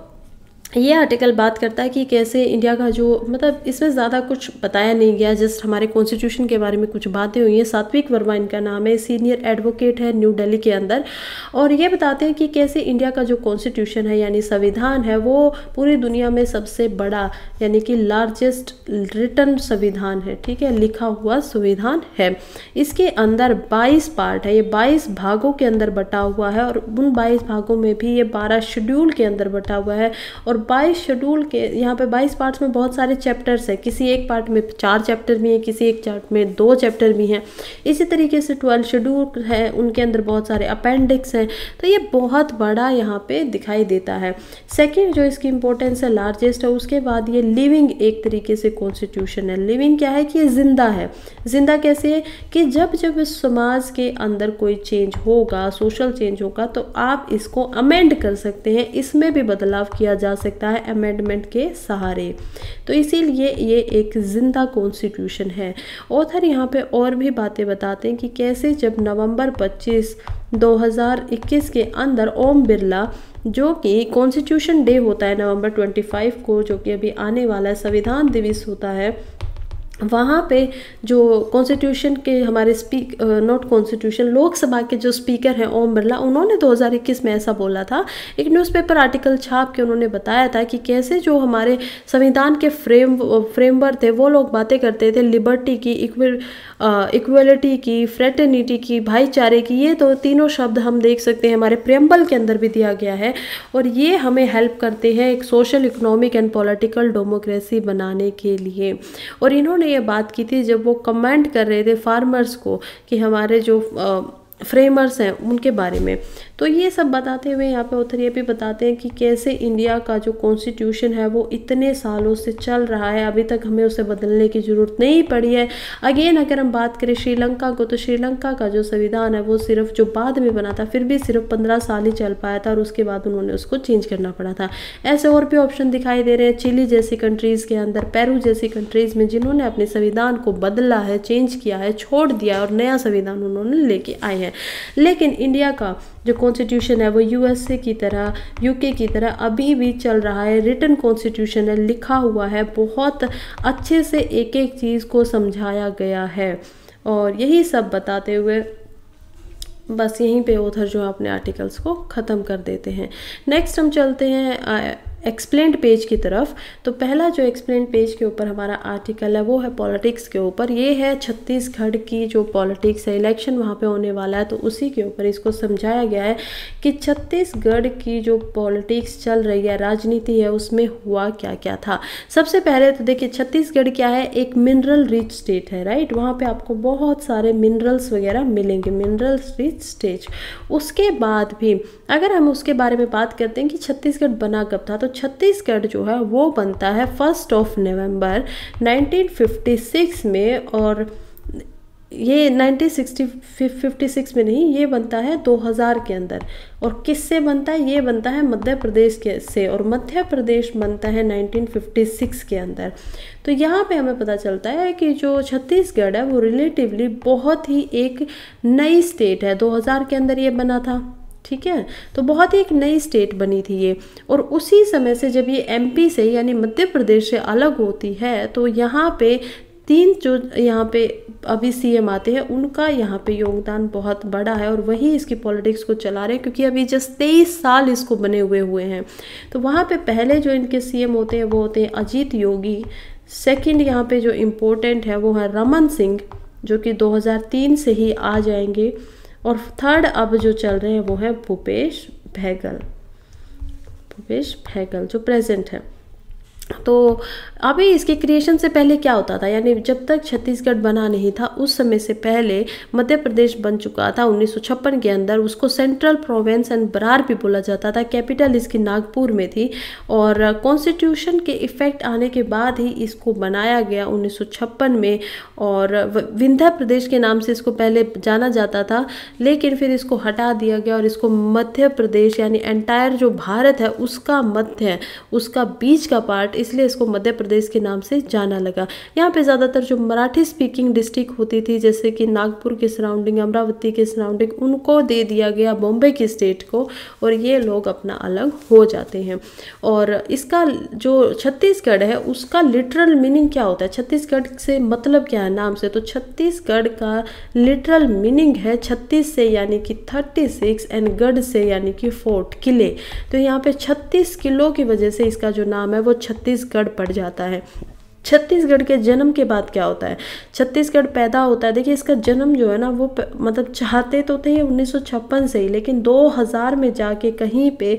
ये आर्टिकल बात करता है कि कैसे इंडिया का जो मतलब इसमें ज़्यादा कुछ बताया नहीं गया, जस्ट हमारे कॉन्स्टिट्यूशन के बारे में कुछ बातें हुई हैं। सात्विक वर्मा इनका नाम है, सीनियर एडवोकेट है न्यू दिल्ली के अंदर। और ये बताते हैं कि कैसे इंडिया का जो कॉन्स्टिट्यूशन है यानी संविधान है वो पूरी दुनिया में सबसे बड़ा यानी कि लार्जेस्ट रिटन संविधान है, ठीक है, लिखा हुआ संविधान है। इसके अंदर 22 पार्ट है, ये 22 भागों के अंदर बटा हुआ है और उन 22 भागों में भी ये 12 शेड्यूल के अंदर बटा हुआ है। और 22 शेड्यूल के यहाँ पे 22 पार्ट्स में बहुत सारे चैप्टर्स हैं, किसी एक पार्ट में 4 चैप्टर भी हैं, किसी एक चार्ट में 2 चैप्टर भी हैं। इसी तरीके से 12 शेड्यूल है, उनके अंदर बहुत सारे अपेंडिक्स हैं। तो ये बहुत बड़ा यहाँ पे दिखाई देता है। सेकेंड जो इसकी इंपॉर्टेंस है लार्जेस्ट है, उसके बाद ये लिविंग एक तरीके से कॉन्स्टिट्यूशन है। लिविंग क्या है कि ये जिंदा है। जिंदा कैसे है कि जब जब इस समाज के अंदर कोई चेंज होगा, सोशल चेंज होगा, तो आप इसको अमेंड कर सकते हैं, इसमें भी बदलाव किया जा सकता है अमेंडमेंट के सहारे। तो इसीलिए ये एक जिंदा कॉन्स्टिट्यूशन है। ऑथर यहाँ पे और भी बातें बताते हैं कि कैसे जब नवंबर 25 2021 के अंदर ओम बिरला, जो कि कॉन्स्टिट्यूशन डे होता है नवंबर 25 को, जो कि अभी आने वाला है, संविधान दिवस होता है, वहाँ पे जो कॉन्स्टिट्यूशन के हमारे नॉट कॉन्स्टिट्यूशन लोकसभा के जो स्पीकर हैं ओम बिरला, उन्होंने 2021 में ऐसा बोला था। एक न्यूज़पेपर आर्टिकल छाप के उन्होंने बताया था कि कैसे जो हमारे संविधान के फ्रेमवर्क थे वो लोग बातें करते थे लिबर्टी की, इक्वलिटी की, फ्रेटर्निटी की, भाईचारे की। ये तो तीनों शब्द हम देख सकते हैं हमारे प्रेम्बल के अंदर भी दिया गया है और ये हमें हेल्प करते हैं एक social, economic and political democracy बनाने के लिए। और इन्होंने ये बात की थी जब वो कमेंट कर रहे थे फार्मर्स को कि हमारे जो फ्रेमर्स हैं उनके बारे में। तो ये सब बताते हुए यहाँ पे ऑथर ये भी बताते हैं कि कैसे इंडिया का जो कॉन्स्टिट्यूशन है वो इतने सालों से चल रहा है, अभी तक हमें उसे बदलने की ज़रूरत नहीं पड़ी है। अगेन अगर हम बात करें श्रीलंका को, तो श्रीलंका का जो संविधान है वो सिर्फ जो बाद में बना था फिर भी सिर्फ 15 साल ही चल पाया था और उसके बाद उन्होंने उसको चेंज करना पड़ा था। ऐसे और भी ऑप्शन दिखाई दे रहे हैं चिली जैसी कंट्रीज़ के अंदर, पेरू जैसी कंट्रीज़ में, जिन्होंने अपने संविधान को बदला है, चेंज किया है, छोड़ दिया और नया संविधान उन्होंने लेके आए हैं। लेकिन इंडिया का जो कॉन्स्टिट्यूशन है वो यूएसए की तरह, यूके की तरह अभी भी चल रहा है। रिटन कॉन्स्टिट्यूशन है, लिखा हुआ है, बहुत अच्छे से एक एक चीज़ को समझाया गया है। और यही सब बताते हुए बस यहीं पे ऑथर जो अपने आर्टिकल्स को ख़त्म कर देते हैं। नेक्स्ट हम चलते हैं एक्सप्लेन्ड पेज की तरफ। तो पहला जो एक्सप्लेन्ड पेज के ऊपर हमारा आर्टिकल है वो है पॉलिटिक्स के ऊपर। ये है छत्तीसगढ़ की जो पॉलिटिक्स है, इलेक्शन वहाँ पे होने वाला है, तो उसी के ऊपर इसको समझाया गया है कि छत्तीसगढ़ की जो पॉलिटिक्स चल रही है, राजनीति है, उसमें हुआ क्या क्या था। सबसे पहले तो देखिए छत्तीसगढ़ क्या है, एक मिनरल रिच स्टेट है, राइट। वहाँ पे आपको बहुत सारे मिनरल्स वगैरह मिलेंगे, मिनरल्स रिच स्टेट। उसके बाद भी अगर हम उसके बारे में बात करते हैं कि छत्तीसगढ़ बना कब था, तो छत्तीसगढ़ जो है वो बनता है 1 नवंबर 1956 में। और ये 1956 में नहीं, ये बनता है 2000 के अंदर। और किससे बनता है? ये बनता है मध्य प्रदेश के से, और मध्य प्रदेश बनता है 1956 के अंदर। तो यहाँ पे हमें पता चलता है कि जो छत्तीसगढ़ है वो रिलेटिवली बहुत ही एक नई स्टेट है। 2000 के अंदर ये बना था, ठीक है, तो बहुत ही एक नई स्टेट बनी थी ये। और उसी समय से जब ये एमपी से यानी मध्य प्रदेश से अलग होती है, तो यहाँ पे 3 जो यहाँ पे अभी सीएम आते हैं उनका यहाँ पे योगदान बहुत बड़ा है, और वही इसकी पॉलिटिक्स को चला रहे हैं, क्योंकि अभी जस्ट 23 साल इसको बने हुए हैं। तो वहाँ पे पहले जो इनके सीएम होते हैं वो होते हैं अजीत योगी। सेकंड यहाँ पे जो इम्पोर्टेंट है वो है रमन सिंह, जो कि 2003 से ही आ जाएंगे। और थर्ड अब जो चल रहे हैं वो है भूपेश बघेल जो प्रेजेंट है। तो अभी इसके क्रिएशन से पहले क्या होता था, यानी जब तक छत्तीसगढ़ बना नहीं था उस समय से पहले मध्य प्रदेश बन चुका था 1956 के अंदर। उसको सेंट्रल प्रोविंस एंड बरार भी बोला जाता था। कैपिटल इसकी नागपुर में थी, और कॉन्स्टिट्यूशन के इफेक्ट आने के बाद ही इसको बनाया गया 1956 में। और विंध्य प्रदेश के नाम से इसको पहले जाना जाता था, लेकिन फिर इसको हटा दिया गया और इसको मध्य प्रदेश यानी एंटायर जो भारत है उसका मध्य, उसका बीच का पार्ट, इसलिए इसको मध्य प्रदेश के नाम से जाना लगा। यहाँ पे ज़्यादातर जो मराठी स्पीकिंग डिस्ट्रिक्ट होती थी, जैसे कि नागपुर के सराउंडिंग, अमरावती के सराउंडिंग, उनको दे दिया गया बॉम्बे की स्टेट को, और ये लोग अपना अलग हो जाते हैं। और इसका जो छत्तीसगढ़ है उसका लिटरल मीनिंग क्या होता है, छत्तीसगढ़ से मतलब क्या है नाम से? तो छत्तीसगढ़ का लिटरल मीनिंग है 36 से यानी कि 36 एंड गढ़ से यानी कि फोर्ट, किले। तो यहाँ पे 36 किलो की वजह से इसका जो नाम है वो छत्तीसगढ़ पड़ जाता है। छत्तीसगढ़ के जन्म के बाद क्या होता है, छत्तीसगढ़ पैदा होता है। देखिए इसका जन्म जो है ना वो मतलब चाहते तो थे 1956 से ही, लेकिन 2000 में जाके कहीं पे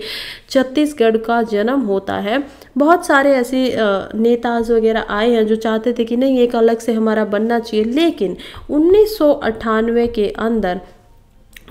छत्तीसगढ़ का जन्म होता है। बहुत सारे ऐसे नेताज वगैरह आए हैं जो चाहते थे कि नहीं एक अलग से हमारा बनना चाहिए, लेकिन 1998 के अंदर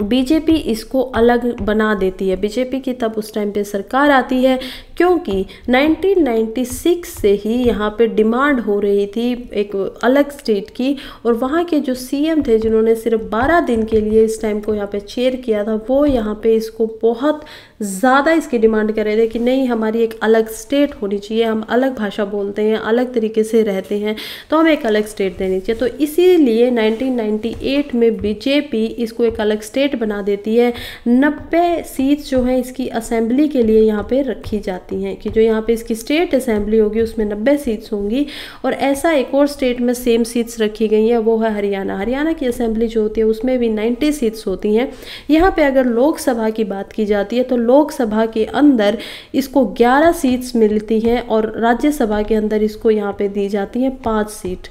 बीजेपी इसको अलग बना देती है। बीजेपी की तब उस टाइम पे सरकार आती है, क्योंकि 1996 से ही यहाँ पे डिमांड हो रही थी एक अलग स्टेट की। और वहाँ के जो सीएम थे जिन्होंने सिर्फ 12 दिन के लिए इस टाइम को यहाँ पे चेयर किया था, वो यहाँ पे इसको बहुत ज़्यादा इसकी डिमांड कर रहे थे कि नहीं हमारी एक अलग स्टेट होनी चाहिए, हम अलग भाषा बोलते हैं, अलग तरीके से रहते हैं, तो हमें एक अलग स्टेट देनी चाहिए। तो इसीलिए 1998 में बीजेपी इसको एक अलग स्टेट बना देती है। 90 सीट्स जो हैं इसकी असेंबली के लिए यहाँ पे रखी जाती हैं, कि जो यहाँ पे इसकी स्टेट असेंबली होगी उसमें 90 सीट्स होंगी। और ऐसा एक और स्टेट में सेम सीट्स रखी गई हैं, वो है हरियाणा। हरियाणा की असेंबली जो होती है उसमें भी 90 सीट्स होती हैं। यहाँ पे अगर लोकसभा की बात की जाती है तो लोकसभा के अंदर इसको 11 सीट्स मिलती हैं, और राज्यसभा के अंदर इसको यहाँ पे दी जाती हैं 5 सीट।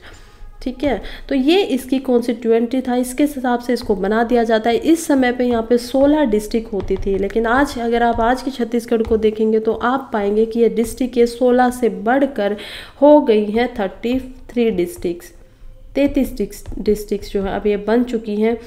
ठीक है, तो ये इसकी कॉन्स्टिट्यूएंटी था, इसके हिसाब से इसको बना दिया जाता है। इस समय पे यहाँ पे 16 डिस्ट्रिक्ट होती थी, लेकिन आज अगर आप आज के छत्तीसगढ़ को देखेंगे तो आप पाएंगे कि ये डिस्ट्रिक्ट ये 16 से बढ़कर हो गई हैं 33 डिस्ट्रिक्ट, 33 डिस्ट्रिक्ट जो है अब ये बन चुकी हैं।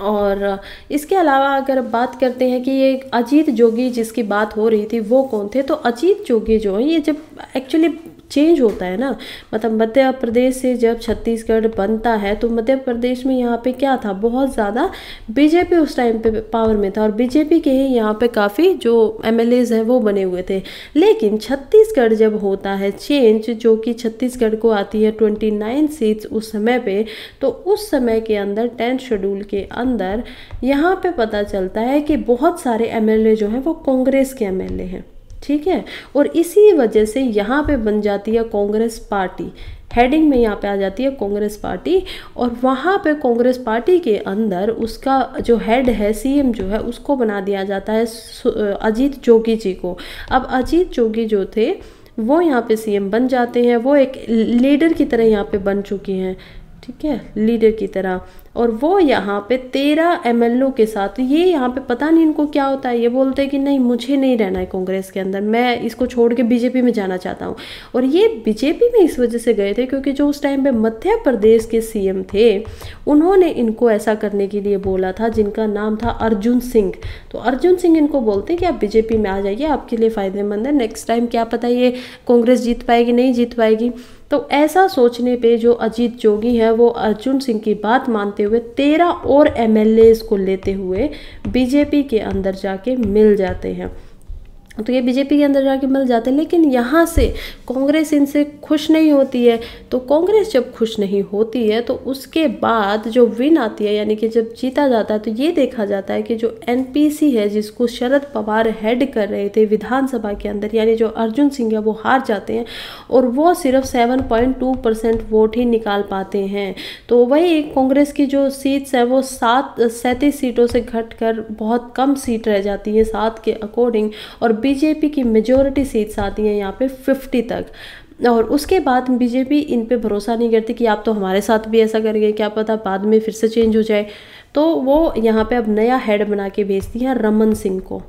और इसके अलावा अगर बात करते हैं कि ये अजीत जोगी जिसकी बात हो रही थी वो कौन थे, तो अजीत जोगी जो है ये जब एक्चुअली चेंज होता है ना, मतलब मध्य प्रदेश से जब छत्तीसगढ़ बनता है तो मध्य प्रदेश में यहाँ पे क्या था, बहुत ज़्यादा बीजेपी उस टाइम पे पावर में था, और बीजेपी के ही यहाँ पे काफ़ी जो एमएलएज हैं वो बने हुए थे। लेकिन छत्तीसगढ़ जब होता है चेंज, जो कि छत्तीसगढ़ को आती है 29 सीट्स उस समय पे, तो उस समय के अंदर 10th शेड्यूल के अंदर यहाँ पे पता चलता है कि बहुत सारे एमएलए जो हैं वो कांग्रेस के एमएलए हैं। ठीक है, और इसी वजह से यहाँ पे बन जाती है कांग्रेस पार्टी, हेडिंग में यहाँ पे आ जाती है कांग्रेस पार्टी। और वहाँ पे कांग्रेस पार्टी के अंदर उसका जो हेड है सीएम जो है उसको बना दिया जाता है अजीत जोगी जी को। अब अजीत जोगी जो थे वो यहाँ पे सीएम बन जाते हैं, वो एक लीडर की तरह यहाँ पे बन चुके हैं। ठीक है, लीडर की तरह। और वो यहाँ पे 13 एमएलओ के साथ, ये यहाँ पे पता नहीं इनको क्या होता है, ये बोलते हैं कि नहीं मुझे नहीं रहना है कांग्रेस के अंदर, मैं इसको छोड़ के बीजेपी में जाना चाहता हूँ। और ये बीजेपी में इस वजह से गए थे क्योंकि जो उस टाइम पे मध्य प्रदेश के सीएम थे उन्होंने इनको ऐसा करने के लिए बोला था, जिनका नाम था अर्जुन सिंह। तो अर्जुन सिंह इनको बोलते हैं कि आप बीजेपी में आ जाइए, आपके लिए फ़ायदेमंद है, नेक्स्ट टाइम क्या पता ये कांग्रेस जीत पाएगी नहीं जीत पाएगी। तो ऐसा सोचने पे जो अजीत जोगी है वो अर्जुन सिंह की बात मानते हुए 13 और एमएलएस को लेते हुए बीजेपी के अंदर जाके मिल जाते हैं। तो ये बीजेपी के अंदर जाके मिल जाते हैं, लेकिन यहाँ से कांग्रेस इनसे खुश नहीं होती है। तो कांग्रेस जब खुश नहीं होती है तो उसके बाद जो विन आती है, यानी कि जब जीता जाता है, तो ये देखा जाता है कि जो एनपीसी है जिसको शरद पवार हेड कर रहे थे विधानसभा के अंदर, यानी जो अर्जुन सिंह है वो हार जाते हैं और वो सिर्फ 7.2% वोट ही निकाल पाते हैं। तो वही कांग्रेस की जो सीट्स है वो 37 सीटों से घटकर बहुत कम सीट रह जाती है 7 के अकॉर्डिंग, और बीजेपी की मेजॉरिटी सीट्स आती हैं यहाँ पे 50 तक। और उसके बाद बीजेपी इन पे भरोसा नहीं करती कि आप तो हमारे साथ भी ऐसा करेंगे, क्या पता बाद में फिर से चेंज हो जाए। तो वो यहाँ पे अब नया हेड बना के भेजती हैं रमन सिंह को।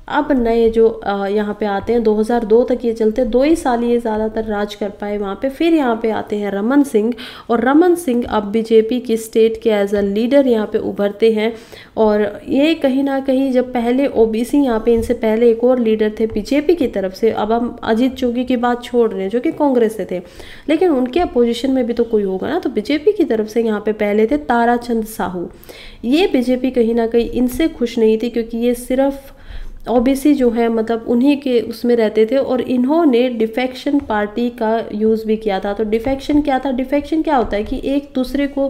अब नए जो यहाँ पे आते हैं 2002 तक ये चलते, 2 ही साल ये ज़्यादातर राज कर पाए वहाँ पे। फिर यहाँ पे आते हैं रमन सिंह, और रमन सिंह अब बीजेपी की स्टेट के एज अ लीडर यहाँ पे उभरते हैं। और ये कहीं ना कहीं जब पहले ओबीसी यहाँ पे, इनसे पहले एक और लीडर थे बीजेपी की तरफ से, अब हम अजीत जोगी की बात छोड़ रहे हैं जो कि कांग्रेस से थे, लेकिन उनके अपोजिशन में भी तो कोई होगा ना। तो बीजेपी की तरफ से यहाँ पे पहले थे ताराचंद साहू। ये बीजेपी कहीं ना कहीं इनसे खुश नहीं थी, क्योंकि ये सिर्फ ओबीसी जो है मतलब उन्हीं के उसमें रहते थे, और इन्होंने डिफेक्शन पार्टी का यूज़ भी किया था। तो डिफेक्शन क्या था? डिफेक्शन क्या होता है कि एक दूसरे को,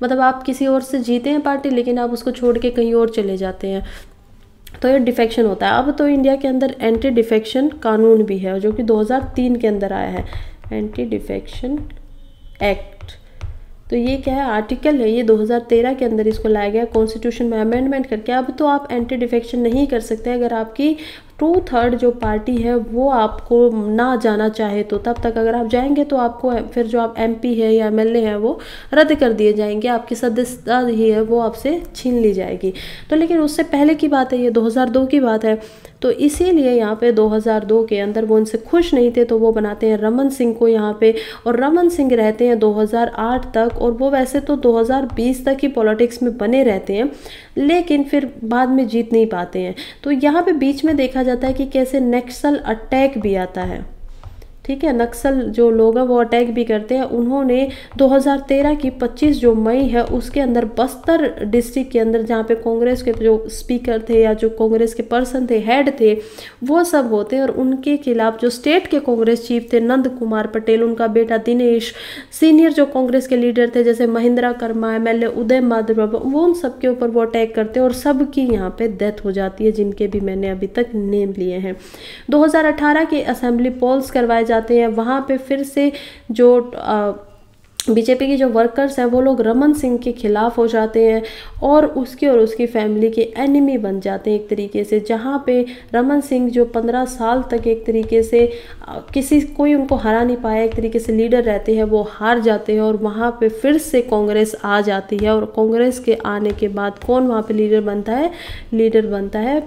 मतलब आप किसी और से जीते हैं पार्टी लेकिन आप उसको छोड़ के कहीं और चले जाते हैं, तो ये डिफेक्शन होता है। अब तो इंडिया के अंदर एंटी डिफेक्शन कानून भी है जो कि 2003 के अंदर आया है, एंटी डिफेक्शन एक्ट। तो ये क्या है? आर्टिकल है, ये 2013 के अंदर इसको लाया गया कॉन्स्टिट्यूशन में अमेंडमेंट करके। अब तो आप एंटी डिफेक्शन नहीं कर सकते अगर आपकी 2/3 जो पार्टी है वो आपको ना जाना चाहे, तो तब तक अगर आप जाएंगे तो आपको फिर जो आप एमपी है या एमएलए है वो रद्द कर दिए जाएंगे, आपकी सदस्यता ही है वो आपसे छीन ली जाएगी। तो लेकिन उससे पहले की बात है, ये 2002 की बात है। तो इसीलिए यहाँ पे 2002 के अंदर वो उनसे खुश नहीं थे, तो वो बनाते हैं रमन सिंह को यहाँ पे, और रमन सिंह रहते हैं 2008 तक। और वो वैसे तो 2020 तक ही पॉलिटिक्स में बने रहते हैं, लेकिन फिर बाद में जीत नहीं पाते हैं। तो यहाँ पे बीच में देखा जाता है कि कैसे नक्सल अटैक भी आता है। ठीक है, नक्सल जो लोग हैं वो अटैक भी करते हैं। उन्होंने 2013 की 25 जो मई है उसके अंदर बस्तर डिस्ट्रिक्ट के अंदर, जहाँ पे कांग्रेस के जो स्पीकर थे या जो कांग्रेस के पर्सन थे, हेड थे, वो सब होते हैं, और उनके खिलाफ जो स्टेट के कांग्रेस चीफ थे नंद कुमार पटेल, उनका बेटा दिनेश, सीनियर जो कांग्रेस के लीडर थे जैसे महिंद्रा कर्मा, एमएलए उदय माधव, वो उन सब के ऊपर वो अटैक करते हैं और सबकी यहाँ पे डेथ हो जाती है, जिनके भी मैंने अभी तक नेम लिए हैं। 2018 के असेंबली पोल्स करवाए जाते हैं, वहाँ पे फिर से जो बीजेपी की जो वर्कर्स हैं वो लोग रमन सिंह के खिलाफ हो जाते हैं और उसकी और उसकी फैमिली के एनिमी बन जाते हैं एक तरीके से। जहाँ पे रमन सिंह जो 15 साल तक एक तरीके से कोई उनको हरा नहीं पाया, एक तरीके से लीडर रहते हैं, वो हार जाते हैं, और वहाँ पे फिर से कांग्रेस आ जाती है। और कांग्रेस के आने के बाद कौन वहाँ पे लीडर बनता है? लीडर बनता है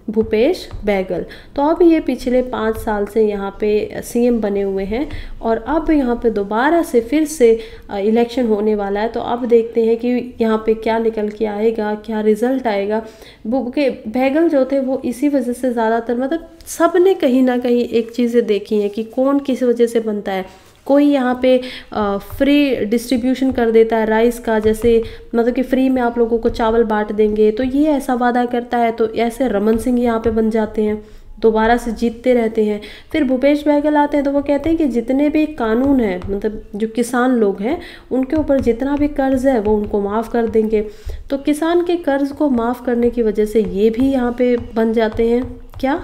भूपेश बैगल। तो अब ये पिछले 5 साल से यहाँ पे सीएम बने हुए हैं, और अब यहाँ पे दोबारा से फिर से इलेक्शन होने वाला है। तो अब देखते हैं कि यहाँ पे क्या निकल के आएगा, क्या रिजल्ट आएगा। बैगल जो थे वो इसी वजह से ज़्यादातर, मतलब सब ने कहीं ना कहीं एक चीज़ें देखी हैं कि कौन किस वजह से बनता है। कोई यहाँ पे फ्री डिस्ट्रीब्यूशन कर देता है राइस का, जैसे मतलब कि फ्री में आप लोगों को चावल बांट देंगे, तो ये ऐसा वादा करता है। तो ऐसे रमन सिंह यहाँ पे बन जाते हैं, दोबारा से जीतते रहते हैं। फिर भूपेश बैगल आते हैं, तो वो कहते हैं कि जितने भी कानून हैं, मतलब जो किसान लोग हैं उनके ऊपर जितना भी कर्ज है वो उनको माफ़ कर देंगे। तो किसान के कर्ज को माफ़ करने की वजह से ये भी यहाँ पे बन जाते हैं, क्या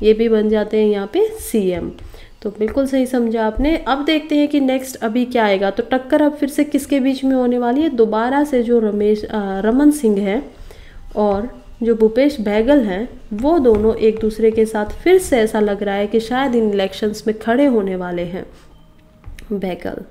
ये भी बन जाते हैं यहाँ पे सीएम। तो बिल्कुल सही समझा आपने। अब देखते हैं कि नेक्स्ट अभी क्या आएगा। तो टक्कर अब फिर से किसके बीच में होने वाली है? दोबारा से जो रमन सिंह है और जो भूपेश बैगल हैं, वो दोनों एक दूसरे के साथ फिर से ऐसा लग रहा है कि शायद इन इलेक्शंस में खड़े होने वाले हैं बैगल।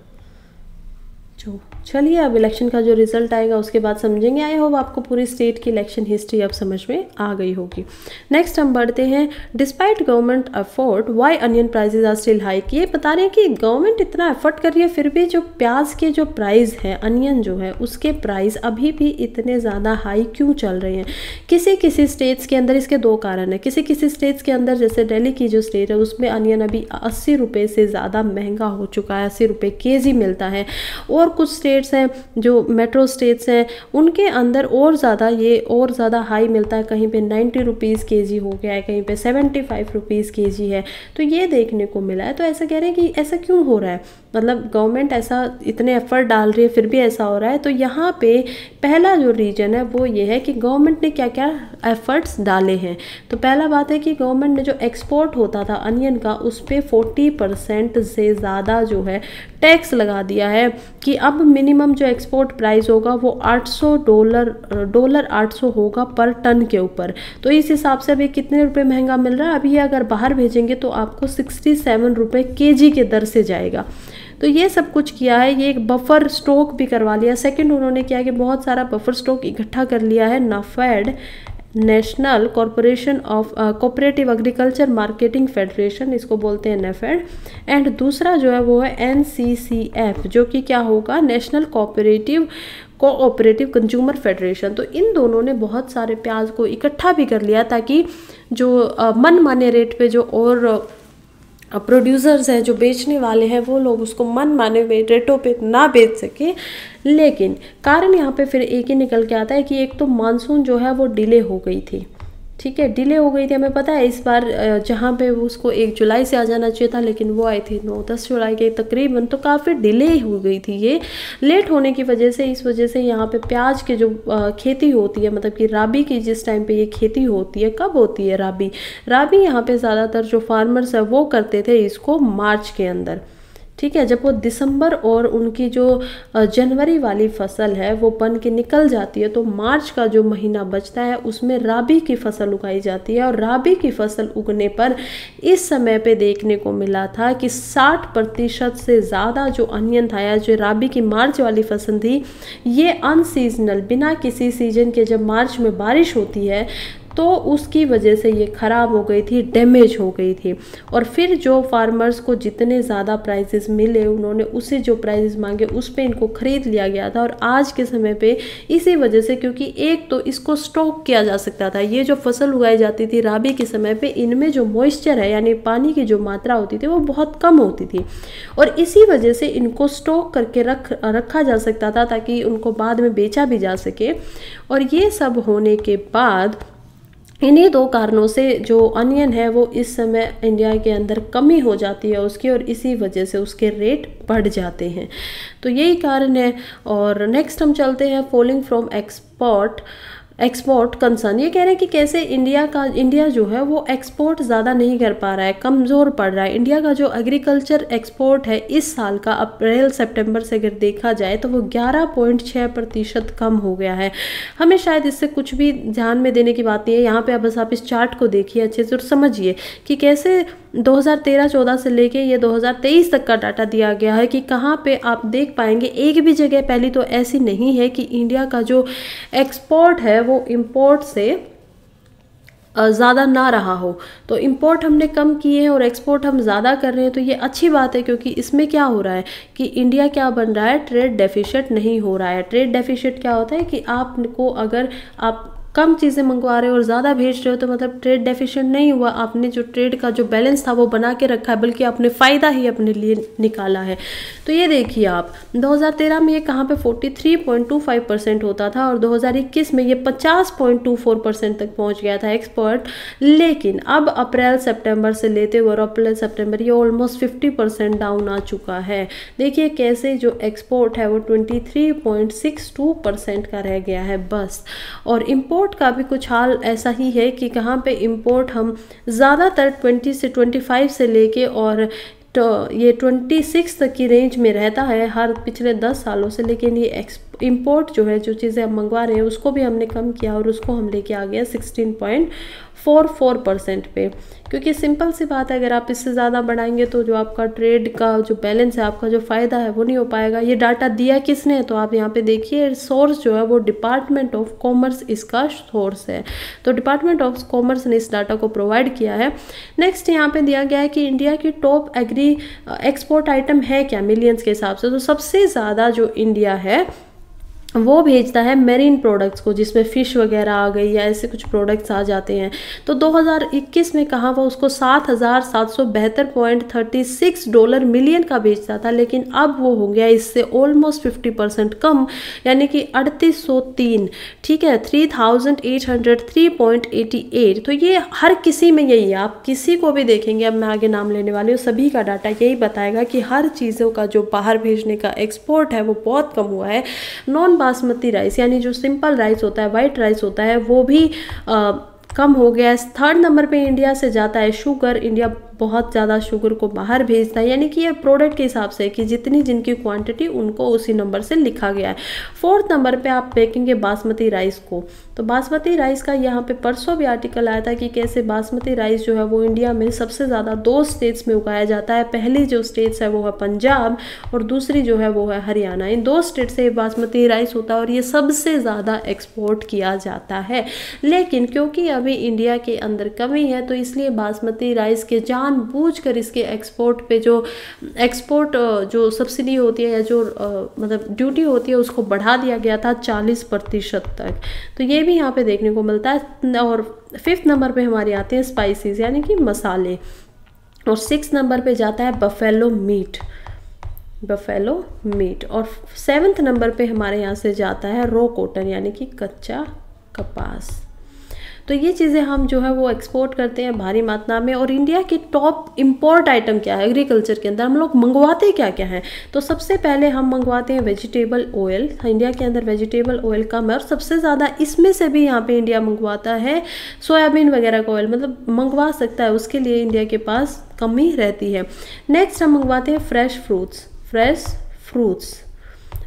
चलिए अब इलेक्शन का जो रिजल्ट आएगा उसके बाद समझेंगे। आई होप आपको पूरी स्टेट की इलेक्शन हिस्ट्री अब समझ में आ गई होगी। नेक्स्ट हम बढ़ते हैं, despite government effort why onion prices are still high. ये बता रहे हैं कि गवर्नमेंट इतना एफर्ट कर रही है फिर भी जो प्याज के जो प्राइस है, अनियन जो है उसके प्राइस अभी भी इतने ज़्यादा हाई क्यों चल रहे हैं। किसी किसी स्टेट्स के अंदर इसके दो कारण है। किसी किसी स्टेट्स के अंदर जैसे दिल्ली की जो स्टेट है उसमें अनियन अभी 80 रुपये से ज़्यादा महंगा हो चुका है, 80 रुपये केजी मिलता है। और कुछ स्टेट्स हैं जो मेट्रो स्टेट्स हैं उनके अंदर और ज़्यादा हाई मिलता है। कहीं पे 90 रुपीज़ केजी हो गया है, कहीं पे 75 रुपीज़ केजी है। तो ये देखने को मिला है। तो ऐसा कह रहे हैं कि ऐसा क्यों हो रहा है, मतलब गवर्नमेंट ऐसा इतने एफर्ट डाल रही है फिर भी ऐसा हो रहा है। तो यहाँ पे पहला जो रीजन है वो ये है कि गवर्नमेंट ने क्या क्या एफर्ट्स डाले हैं। तो पहला बात है कि गवर्नमेंट ने जो एक्सपोर्ट होता था अनियन का उस पर 40% से ज़्यादा जो है टैक्स लगा दिया है कि अब मिनिमम जो एक्सपोर्ट प्राइस होगा वो $800 800 होगा पर टन के ऊपर। तो इस हिसाब से अभी कितने रुपए महंगा मिल रहा है, अभी अगर बाहर भेजेंगे तो आपको 67 रुपये केजी के दर से जाएगा। तो ये सब कुछ किया है। ये एक बफर स्टॉक भी करवा लिया। सेकंड उन्होंने किया कि बहुत सारा बफर स्टॉक इकट्ठा कर लिया है NAFED, national corporation of cooperative agriculture marketing federation, इसको बोलते हैं नेफेड। एंड दूसरा जो है वो है NCCF जो कि क्या होगा, नेशनल कोऑपरेटिव कंज्यूमर फेडरेशन। तो इन दोनों ने बहुत सारे प्याज को इकट्ठा भी कर लिया ताकि जो मनमाने रेट पे जो और प्रोड्यूसर्स हैं, जो बेचने वाले हैं, वो लोग उसको मन माने रेटों पे ना बेच सके। लेकिन कारण यहाँ पे फिर एक ही निकल के आता है कि एक तो मानसून जो है वो डिले हो गई थी। ठीक है, डिले हो गई थी। हमें पता है इस बार जहाँ पे उसको 1 जुलाई से आ जाना चाहिए था लेकिन वो आई थी 9-10 जुलाई के तकरीबन। तो काफ़ी डिले हो गई थी ये, लेट होने की वजह से। इस वजह से यहाँ पे प्याज की जो खेती होती है, मतलब कि राबी की जिस टाइम पे ये खेती होती है, कब होती है राबी यहाँ पे ज़्यादातर जो फार्मर्स है वो करते थे इसको मार्च के अंदर। ठीक है, जब वो दिसंबर और उनकी जो जनवरी वाली फसल है वो बन के निकल जाती है तो मार्च का जो महीना बचता है उसमें राबी की फसल उगाई जाती है। और राबी की फसल उगने पर इस समय पे देखने को मिला था कि 60% से ज़्यादा जो अनियन था या जो राबी की मार्च वाली फसल थी ये अनसीजनल, बिना किसी सीजन के, जब मार्च में बारिश होती है तो उसकी वजह से ये ख़राब हो गई थी, डैमेज हो गई थी। और फिर जो फार्मर्स को जितने ज़्यादा प्राइसेस मिले उन्होंने उसे जो प्राइसेस मांगे उस पे इनको ख़रीद लिया गया था। और आज के समय पे इसी वजह से, क्योंकि एक तो इसको स्टॉक किया जा सकता था, ये जो फसल उगाई जाती थी राबी के समय पे इनमें जो मॉइस्चर है यानी पानी की जो मात्रा होती थी वो बहुत कम होती थी और इसी वजह से इनको स्टॉक करके रखा जा सकता था ताकि उनको बाद में बेचा भी जा सके। और ये सब होने के बाद इन्हीं दो कारणों से जो अनियन है वो इस समय इंडिया के अंदर कमी हो जाती है उसकी, और इसी वजह से उसके रेट बढ़ जाते हैं। तो यही कारण है। और नेक्स्ट हम चलते हैं, फॉलिंग फ्रॉम एक्सपोर्ट कंसर्न। ये कह रहे हैं कि कैसे इंडिया जो है वो एक्सपोर्ट ज़्यादा नहीं कर पा रहा है, कमज़ोर पड़ रहा है। इंडिया का जो एग्रीकल्चर एक्सपोर्ट है इस साल का अप्रैल सितंबर से अगर देखा जाए तो वो 11.6% कम हो गया है। हमें शायद इससे कुछ भी ध्यान में देने की बात नहीं है। यहाँ पे बस आप इस चार्ट को देखिए अच्छे से और समझिए कि कैसे 2013-14 से लेके ये 2023 तक का डाटा दिया गया है कि कहाँ पे आप देख पाएंगे एक भी जगह पहली तो ऐसी नहीं है कि इंडिया का जो एक्सपोर्ट है वो इंपोर्ट से ज़्यादा ना रहा हो। तो इंपोर्ट हमने कम किए हैं और एक्सपोर्ट हम ज़्यादा कर रहे हैं। तो ये अच्छी बात है क्योंकि इसमें क्या हो रहा है कि इंडिया क्या बन रहा है, ट्रेड डेफिसिट नहीं हो रहा है। ट्रेड डेफिसिट क्या होता है कि आपको अगर आप कम चीज़ें मंगवा रहे हो और ज़्यादा भेज रहे हो तो मतलब ट्रेड डेफिशिएंट नहीं हुआ, आपने जो ट्रेड का जो बैलेंस था वो बना के रखा है, बल्कि आपने फ़ायदा ही अपने लिए निकाला है। तो ये देखिए आप 2013 में ये कहाँ पे 43.25% होता था और 2021 में ये 50.24% तक पहुँच गया था एक्सपोर्ट। लेकिन अब अप्रैल सितंबर से लेते हुए और अप्रैल सितंबर ये ऑलमोस्ट 50% डाउन आ चुका है। देखिए कैसे जो एक्सपोर्ट है वो 23.62% का रह गया है बस। और इम्पोर्ट का भी कुछ हाल ऐसा ही है कि कहाँ पे इंपोर्ट हम ज़्यादातर 20 से 25 से लेके और तो ये 26 तक की रेंज में रहता है हर पिछले 10 सालों से। लेकिन ये इंपोर्ट जो है, जो चीज़ें हम मंगवा रहे हैं उसको भी हमने कम किया और उसको हम लेके आ गया 4% पे, क्योंकि सिंपल सी बात है अगर आप इससे ज़्यादा बढ़ाएंगे तो जो आपका ट्रेड का जो बैलेंस है, आपका जो फ़ायदा है वो नहीं हो पाएगा। ये डाटा दिया किसने, तो आप यहाँ पे देखिए सोर्स जो है वो डिपार्टमेंट ऑफ कॉमर्स इसका सोर्स है, तो डिपार्टमेंट ऑफ कॉमर्स ने इस डाटा को प्रोवाइड किया है। नेक्स्ट यहाँ पे दिया गया है कि इंडिया की टॉप एग्री एक्सपोर्ट आइटम है क्या मिलियंस के हिसाब से, तो सबसे ज़्यादा जो इंडिया है वो भेजता है मेरीन प्रोडक्ट्स को, जिसमें फ़िश वगैरह आ गई या ऐसे कुछ प्रोडक्ट्स आ जाते हैं। तो 2021 में कहा वो उसको $7,772.36 मिलियन का बेचता था, लेकिन अब वो हो गया इससे ऑलमोस्ट 50% कम, यानी कि 3803, ठीक है, 3803.88। तो ये हर किसी में यही है, आप किसी को भी देखेंगे, अब मैं आगे नाम लेने वाली हूँ, सभी का डाटा यही बताएगा कि हर चीज़ों का जो बाहर भेजने का एक्सपोर्ट है वो बहुत कम हुआ है। नॉन बासमती राइस यानी जो सिंपल राइस होता है, वाइट राइस होता है, वो भी कम हो गया है। थर्ड नंबर पे इंडिया से जाता है शुगर, इंडिया बहुत ज़्यादा शुगर को बाहर भेजता है, यानी कि ये प्रोडक्ट के हिसाब से कि जितनी जिनकी क्वांटिटी उनको उसी नंबर से लिखा गया है। फोर्थ नंबर पे आप देखेंगे बासमती राइस को, तो बासमती राइस का यहाँ पे परसों भी आर्टिकल आया था कि कैसे बासमती राइस जो है वो इंडिया में सबसे ज़्यादा 2 स्टेट्स में उगाया जाता है। पहली जो स्टेट्स है वो है पंजाब और दूसरी जो है वो है हरियाणा। इन 2 स्टेट से बासमती राइस होता है और ये सबसे ज़्यादा एक्सपोर्ट किया जाता है। लेकिन क्योंककि अभी इंडिया के अंदर कमी है तो इसलिए बासमती राइस के जानबूझकर इसके एक्सपोर्ट पे जो एक्सपोर्ट जो सब्सिडी होती है या जो मतलब ड्यूटी होती है उसको बढ़ा दिया गया था 40% तक। तो ये भी यहाँ पे देखने को मिलता है। और 5th नंबर पे हमारे आते हैं स्पाइसेस यानी कि मसाले, और 6th नंबर पे जाता है बफेलो मीट, और 7th नंबर पे हमारे यहाँ से जाता है रॉ कॉटन यानी कि कच्चा कपास। तो ये चीज़ें हम जो है वो एक्सपोर्ट करते हैं भारी मात्रा में। और इंडिया की टॉप इंपोर्ट आइटम क्या है एग्रीकल्चर के अंदर, हम लोग मंगवाते क्या क्या हैं, तो सबसे पहले हम मंगवाते हैं वेजिटेबल ऑयल। इंडिया के अंदर वेजिटेबल ऑयल कम है और सबसे ज़्यादा इसमें से भी यहाँ पे इंडिया मंगवाता है सोयाबीन वगैरह का ऑयल, मतलब मंगवा सकता है, उसके लिए इंडिया के पास कमी रहती है। नेक्स्ट हम मंगवाते हैं फ्रेश फ्रूट्स।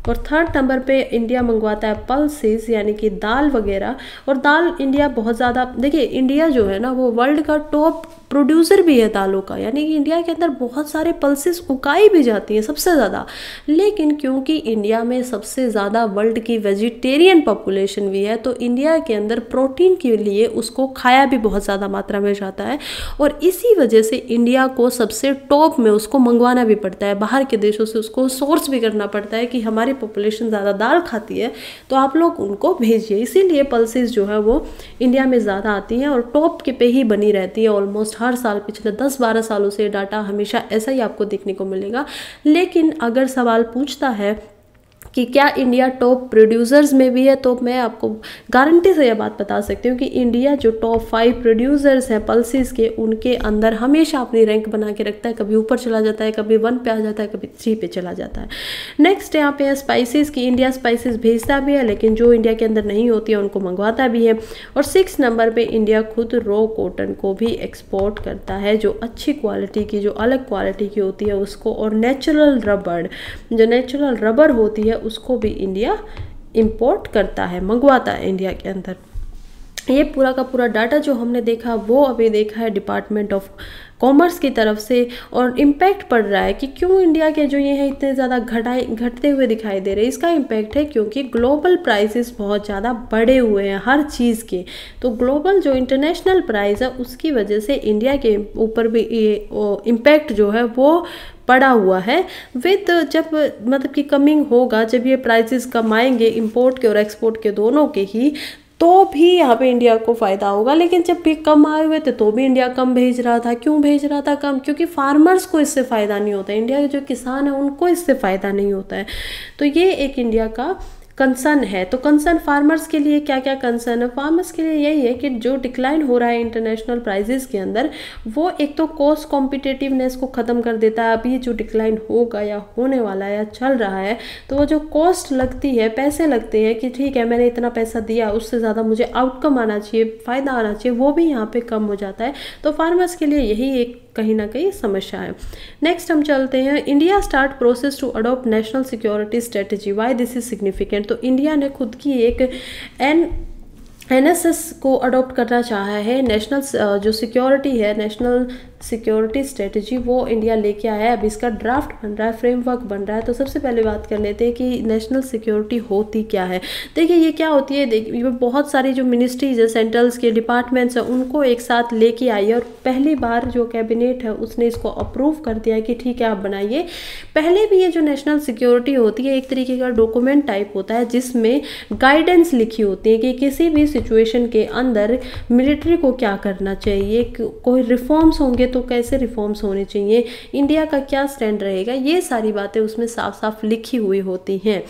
और 3rd नंबर पे इंडिया मंगवाता है पल्सेस यानी कि दाल वगैरह। और दाल इंडिया बहुत ज़्यादा, देखिए इंडिया जो है ना वो वर्ल्ड का टॉप प्रोड्यूसर भी है दालों का, यानी कि इंडिया के अंदर बहुत सारे पल्सेस उगाई भी जाती हैं सबसे ज़्यादा। लेकिन क्योंकि इंडिया में सबसे ज़्यादा वर्ल्ड की वेजिटेरियन पॉपुलेशन भी है तो इंडिया के अंदर प्रोटीन के लिए उसको खाया भी बहुत ज़्यादा मात्रा में जाता है और इसी वजह से इंडिया को सबसे टॉप में उसको मंगवाना भी पड़ता है, बाहर के देशों से उसको सोर्स भी करना पड़ता है कि हमारी पॉपुलेशन ज़्यादा दाल खाती है तो आप लोग उनको भेजिए। इसीलिए पल्सेस जो है वो इंडिया में ज़्यादा आती हैं और टॉप के पे ही बनी रहती है ऑलमोस्ट हर साल। पिछले 10-12 सालों से डाटा हमेशा ऐसा ही आपको देखने को मिलेगा। लेकिन अगर सवाल पूछता है कि क्या इंडिया टॉप प्रोड्यूसर्स में भी है, तो मैं आपको गारंटी से यह बात बता सकती हूँ कि इंडिया जो टॉप 5 प्रोड्यूसर्स हैं पल्सेस के, उनके अंदर हमेशा अपनी रैंक बना के रखता है। कभी ऊपर चला जाता है, कभी 1 पे आ जाता है, कभी 3 पे चला जाता है। नेक्स्ट यहाँ पे है स्पाइसेस की, इंडिया स्पाइसेस भेजता भी है लेकिन जो इंडिया के अंदर नहीं होती है उनको मंगवाता भी है। और 6 नंबर पर इंडिया खुद रॉ कॉटन को भी एक्सपोर्ट करता है, जो अच्छी क्वालिटी की, जो अलग क्वालिटी की होती है उसको। और नेचुरल रबर होती है उसको भी इंडिया इंपोर्ट करता है, मंगवाता है इंडिया के अंदर। ये पूरा का पूरा डाटा जो हमने देखा वो अभी देखा है डिपार्टमेंट ऑफ कॉमर्स की तरफ से। और इम्पैक्ट पड़ रहा है कि क्यों इंडिया के जो ये हैं इतने ज़्यादा घटते हुए दिखाई दे रहे हैं। इसका इम्पैक्ट है क्योंकि ग्लोबल प्राइसेस बहुत ज़्यादा बढ़े हुए हैं हर चीज़ के, तो ग्लोबल जो इंटरनेशनल प्राइस है उसकी वजह से इंडिया के ऊपर भी ये इम्पैक्ट जो है वो पड़ा हुआ है। विद जब मतलब कि कमिंग होगा, जब ये प्राइसेस कम आएंगे इंपोर्ट के और एक्सपोर्ट के दोनों के ही, तो भी यहाँ पे इंडिया को फ़ायदा होगा। लेकिन जब भी कम आए हुए थे तो भी इंडिया कम भेज रहा था। क्यों भेज रहा था कम? क्योंकि फार्मर्स को इससे फ़ायदा नहीं होता, इंडिया के जो किसान हैं उनको इससे फ़ायदा नहीं होता है। तो ये एक इंडिया का कंसर्न है। तो कंसर्न फार्मर्स के लिए क्या क्या कंसर्न है? फार्मर्स के लिए यही है कि जो डिक्लाइन हो रहा है इंटरनेशनल प्राइजेस के अंदर, वो एक तो कॉस्ट कॉम्पिटिटिवनेस को ख़त्म कर देता है। अभी जो डिक्लाइन होगा या होने वाला है या चल रहा है, तो वो जो कॉस्ट लगती है, पैसे लगते हैं कि ठीक है मैंने इतना पैसा दिया, उससे ज़्यादा मुझे आउटकम आना चाहिए, फ़ायदा आना चाहिए, वो भी यहाँ पे कम हो जाता है। तो फार्मर्स के लिए यही एक कहीं ना कहीं समस्या है। नेक्स्ट हम चलते हैं, India start process to adopt national security strategy, why this is significant. तो इंडिया ने खुद की एक एनएसएस को अडॉप्ट करना चाहा है। नेशनल जो सिक्योरिटी है, नेशनल सिक्योरिटी स्ट्रेटजी, वो इंडिया लेके आया है। अभी इसका ड्राफ्ट बन रहा है, फ्रेमवर्क बन रहा है। तो सबसे पहले बात कर लेते हैं कि नेशनल सिक्योरिटी होती क्या है। देखिए ये क्या होती है, देखिए ये बहुत सारी जो मिनिस्ट्रीज है, सेंट्रल्स के डिपार्टमेंट्स हैं, उनको एक साथ लेके आई है और पहली बार जो कैबिनेट है उसने इसको अप्रूव कर दिया है कि ठीक है आप बनाइए। पहले भी ये जो नेशनल सिक्योरिटी होती है एक तरीके का डॉक्यूमेंट टाइप होता है जिसमें गाइडेंस लिखी होती है कि किसी भी सिचुएशन के अंदर मिलिट्री को क्या करना चाहिए, कोई रिफॉर्म्स होंगे तो कैसे रिफॉर्म्स होने चाहिए, इंडिया का क्या स्टैंड रहेगा, ये सारी बातें उसमें साफ साफ लिखी हुई होती हैं।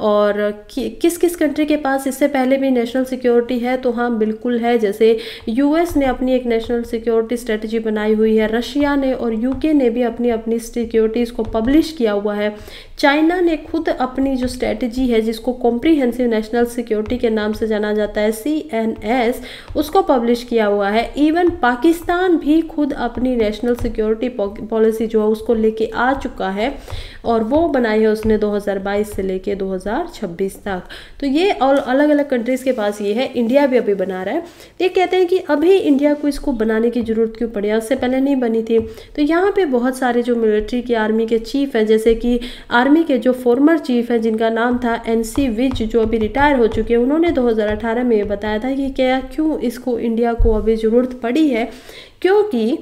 और किस किस कंट्री के पास इससे पहले भी नेशनल सिक्योरिटी है, तो हाँ बिल्कुल है। जैसे यूएस ने अपनी एक नेशनल सिक्योरिटी स्ट्रेटजी बनाई हुई है, रशिया ने और यूके ने भी अपनी अपनी सिक्योरिटीज को पब्लिश किया हुआ है। चाइना ने खुद अपनी जो स्ट्रेटजी है जिसको कॉम्प्रिहेंसिव नेशनल सिक्योरिटी के नाम से जाना जाता है, CNS, उसको पब्लिश किया हुआ है। इवन पाकिस्तान भी खुद अपनी नेशनल सिक्योरिटी पॉलिसी जो है उसको लेके आ चुका है और वो बनाई है उसने 2022 से लेके 2026 तक। तो ये और अलग अलग कंट्रीज़ के पास ये है, इंडिया भी अभी बना रहा है। ये कहते हैं कि अभी इंडिया को इसको बनाने की ज़रूरत क्यों पड़ी, उससे पहले नहीं बनी थी। तो यहाँ पे बहुत सारे जो मिलिट्री की आर्मी के चीफ हैं, जैसे कि आर्मी के जो फॉर्मर चीफ हैं जिनका नाम था NC विज, जो अभी रिटायर हो चुके हैं, उन्होंने 2018 में ये बताया था कि क्या क्यों इसको इंडिया को अभी ज़रूरत पड़ी है, क्योंकि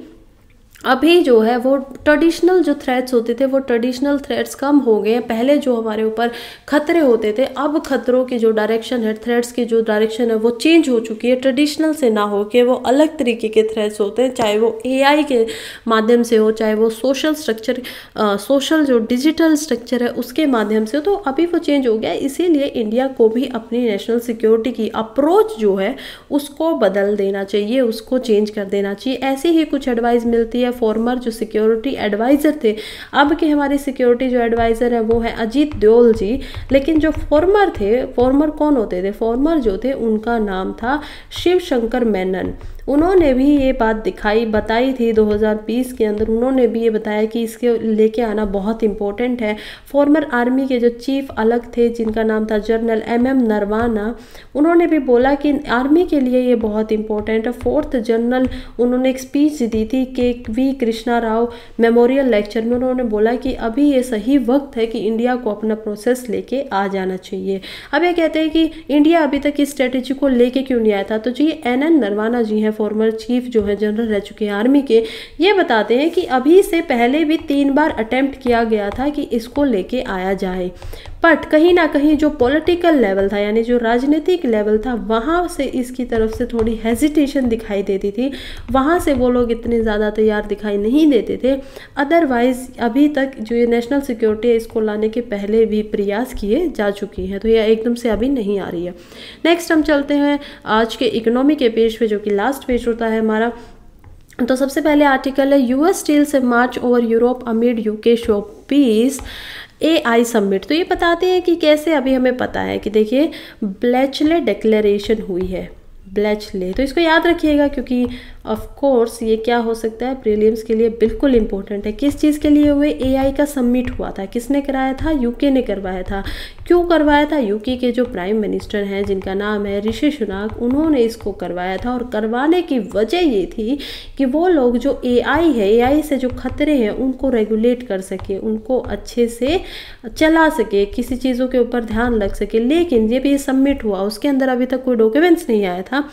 अभी जो है वो ट्रेडिशनल जो थ्रेट्स होते थे वो ट्रेडिशनल थ्रेट्स कम हो गए हैं। पहले जो हमारे ऊपर खतरे होते थे, अब खतरों की जो डायरेक्शन है, थ्रेट्स की जो डायरेक्शन है वो चेंज हो चुकी है। ट्रेडिशनल से ना हो के वो अलग तरीके के थ्रेट्स होते हैं, चाहे वो AI के माध्यम से हो, चाहे वो सोशल स्ट्रक्चर, सोशल जो डिजिटल स्ट्रक्चर है उसके माध्यम से हो। तो अभी वो चेंज हो गया, इसीलिए इंडिया को भी अपनी नेशनल सिक्योरिटी की अप्रोच जो है उसको बदल देना चाहिए, उसको चेंज कर देना चाहिए। ऐसी ही कुछ एडवाइस मिलती है फॉर्मर जो सिक्योरिटी एडवाइजर थे। अब के हमारे सिक्योरिटी जो एडवाइजर है वो है अजीत डोल जी, लेकिन जो फॉर्मर थे, फॉर्मर कौन होते थे, फॉर्मर जो थे उनका नाम था शिव शंकर मेनन। उन्होंने भी ये बात बताई थी 2020 के अंदर। उन्होंने भी ये बताया कि इसके लेके आना बहुत इंपॉर्टेंट है। फॉर्मर आर्मी के जो चीफ अलग थे जिनका नाम था जनरल MM नरवाना, उन्होंने भी बोला कि आर्मी के लिए ये बहुत इंपॉर्टेंट है। 4th जनरल उन्होंने एक स्पीच दी थी KV Krishna Rao memorial lecture में। उन्होंने बोला कि अभी ये सही वक्त है कि इंडिया को अपना प्रोसेस लेके आ जाना चाहिए। अब ये कहते हैं कि इंडिया अभी तक इस स्ट्रेटेजी को लेके क्यों नहीं आया था, तो जी NN नरवाना जी हैं, फॉर्मर चीफ जो है जनरल रह चुके हैं आर्मी के, ये बताते हैं कि अभी से पहले भी 3 बार अटेम्प्ट किया गया था कि इसको लेके आया जाए, बट कहीं ना कहीं जो पॉलिटिकल लेवल था, यानी जो राजनीतिक लेवल था, वहाँ से इसकी तरफ से थोड़ी हेजिटेशन दिखाई देती थी। वहाँ से वो लोग इतने ज़्यादा तैयार दिखाई नहीं देते थे। अदरवाइज अभी तक जो ये नेशनल सिक्योरिटी है इसको लाने के पहले भी प्रयास किए जा चुकी हैं, तो ये एकदम से अभी नहीं आ रही है। नेक्स्ट हम चलते हैं आज के इकोनॉमी के पेज पे, जो कि लास्ट पेज होता है हमारा। तो सबसे पहले आर्टिकल है US स्टील से march over Europe amid UK show peace AI summit. तो ये बताते हैं कि कैसे, अभी हमें पता है कि देखिए ब्लेचले डिक्लेरेशन हुई है, ब्लेचले, तो इसको याद रखिएगा क्योंकि ऑफ कोर्स ये क्या हो सकता है प्रीलिम्स के लिए बिल्कुल इंपॉर्टेंट है। किस चीज़ के लिए हुए, AI का समिट हुआ था, किसने कराया था, UK ने करवाया था। क्यों करवाया था, UK के जो प्राइम मिनिस्टर हैं जिनका नाम है ऋषि सुनाक, उन्होंने इसको करवाया था। और करवाने की वजह ये थी कि वो लोग जो AI है, AI से जो खतरे हैं उनको रेगुलेट कर सके, उनको अच्छे से चला सके, किसी चीज़ों के ऊपर ध्यान रख सके। लेकिन जब ये समिट हुआ उसके अंदर अभी तक कोई डॉक्यूमेंट्स नहीं आया था,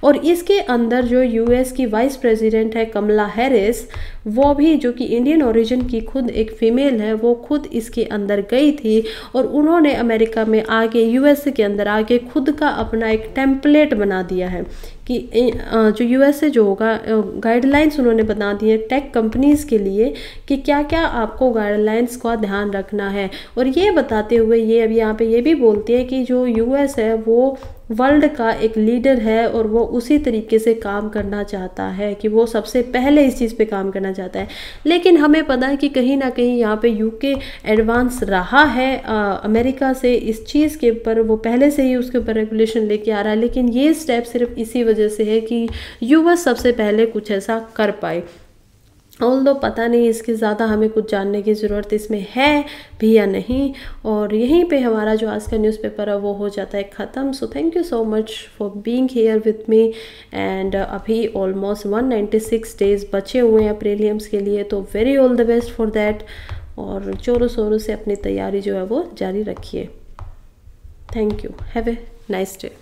और इसके अंदर जो US की वाइस प्रेसिडेंट है कमला हैरिस, वो भी जो कि इंडियन ओरिजिन की खुद एक फीमेल है, वो खुद इसके अंदर गई थी और उन्होंने अमेरिका में आके USA के अंदर आके खुद का अपना एक टेम्पलेट बना दिया है कि जो USA जो होगा गाइडलाइंस उन्होंने बना दी है टेक कंपनीज़ के लिए कि क्या क्या आपको गाइडलाइंस का ध्यान रखना है। और ये बताते हुए ये अभी यहाँ पे ये भी बोलते हैं कि जो US है वो वर्ल्ड का एक लीडर है और वो उसी तरीके से काम करना चाहता है कि वो सबसे पहले इस चीज़ पे काम करना चाहता है। लेकिन हमें पता है कि कहीं ना कहीं यहाँ पे UK एडवांस रहा है अमेरिका से इस चीज़ के ऊपर, वो पहले से ही उसके ऊपर रेगुलेशन लेके आ रहा है। लेकिन ये स्टेप सिर्फ इसी वजह से है कि US सबसे पहले कुछ ऐसा कर पाए। ऑल्दो पता नहीं इसके ज़्यादा हमें कुछ जानने की ज़रूरत इसमें है भी या नहीं। और यहीं पे हमारा जो आज का न्यूज़पेपर है वो हो जाता है ख़त्म। So thank you so much for being here with me. And अभी ऑलमोस्ट 196 डेज़ बचे हुए हैं प्रीलिम्स के लिए, तो very all the best for that. और जोरों शोरों से अपनी तैयारी जो है वो जारी रखिए। Thank you, have a nice day.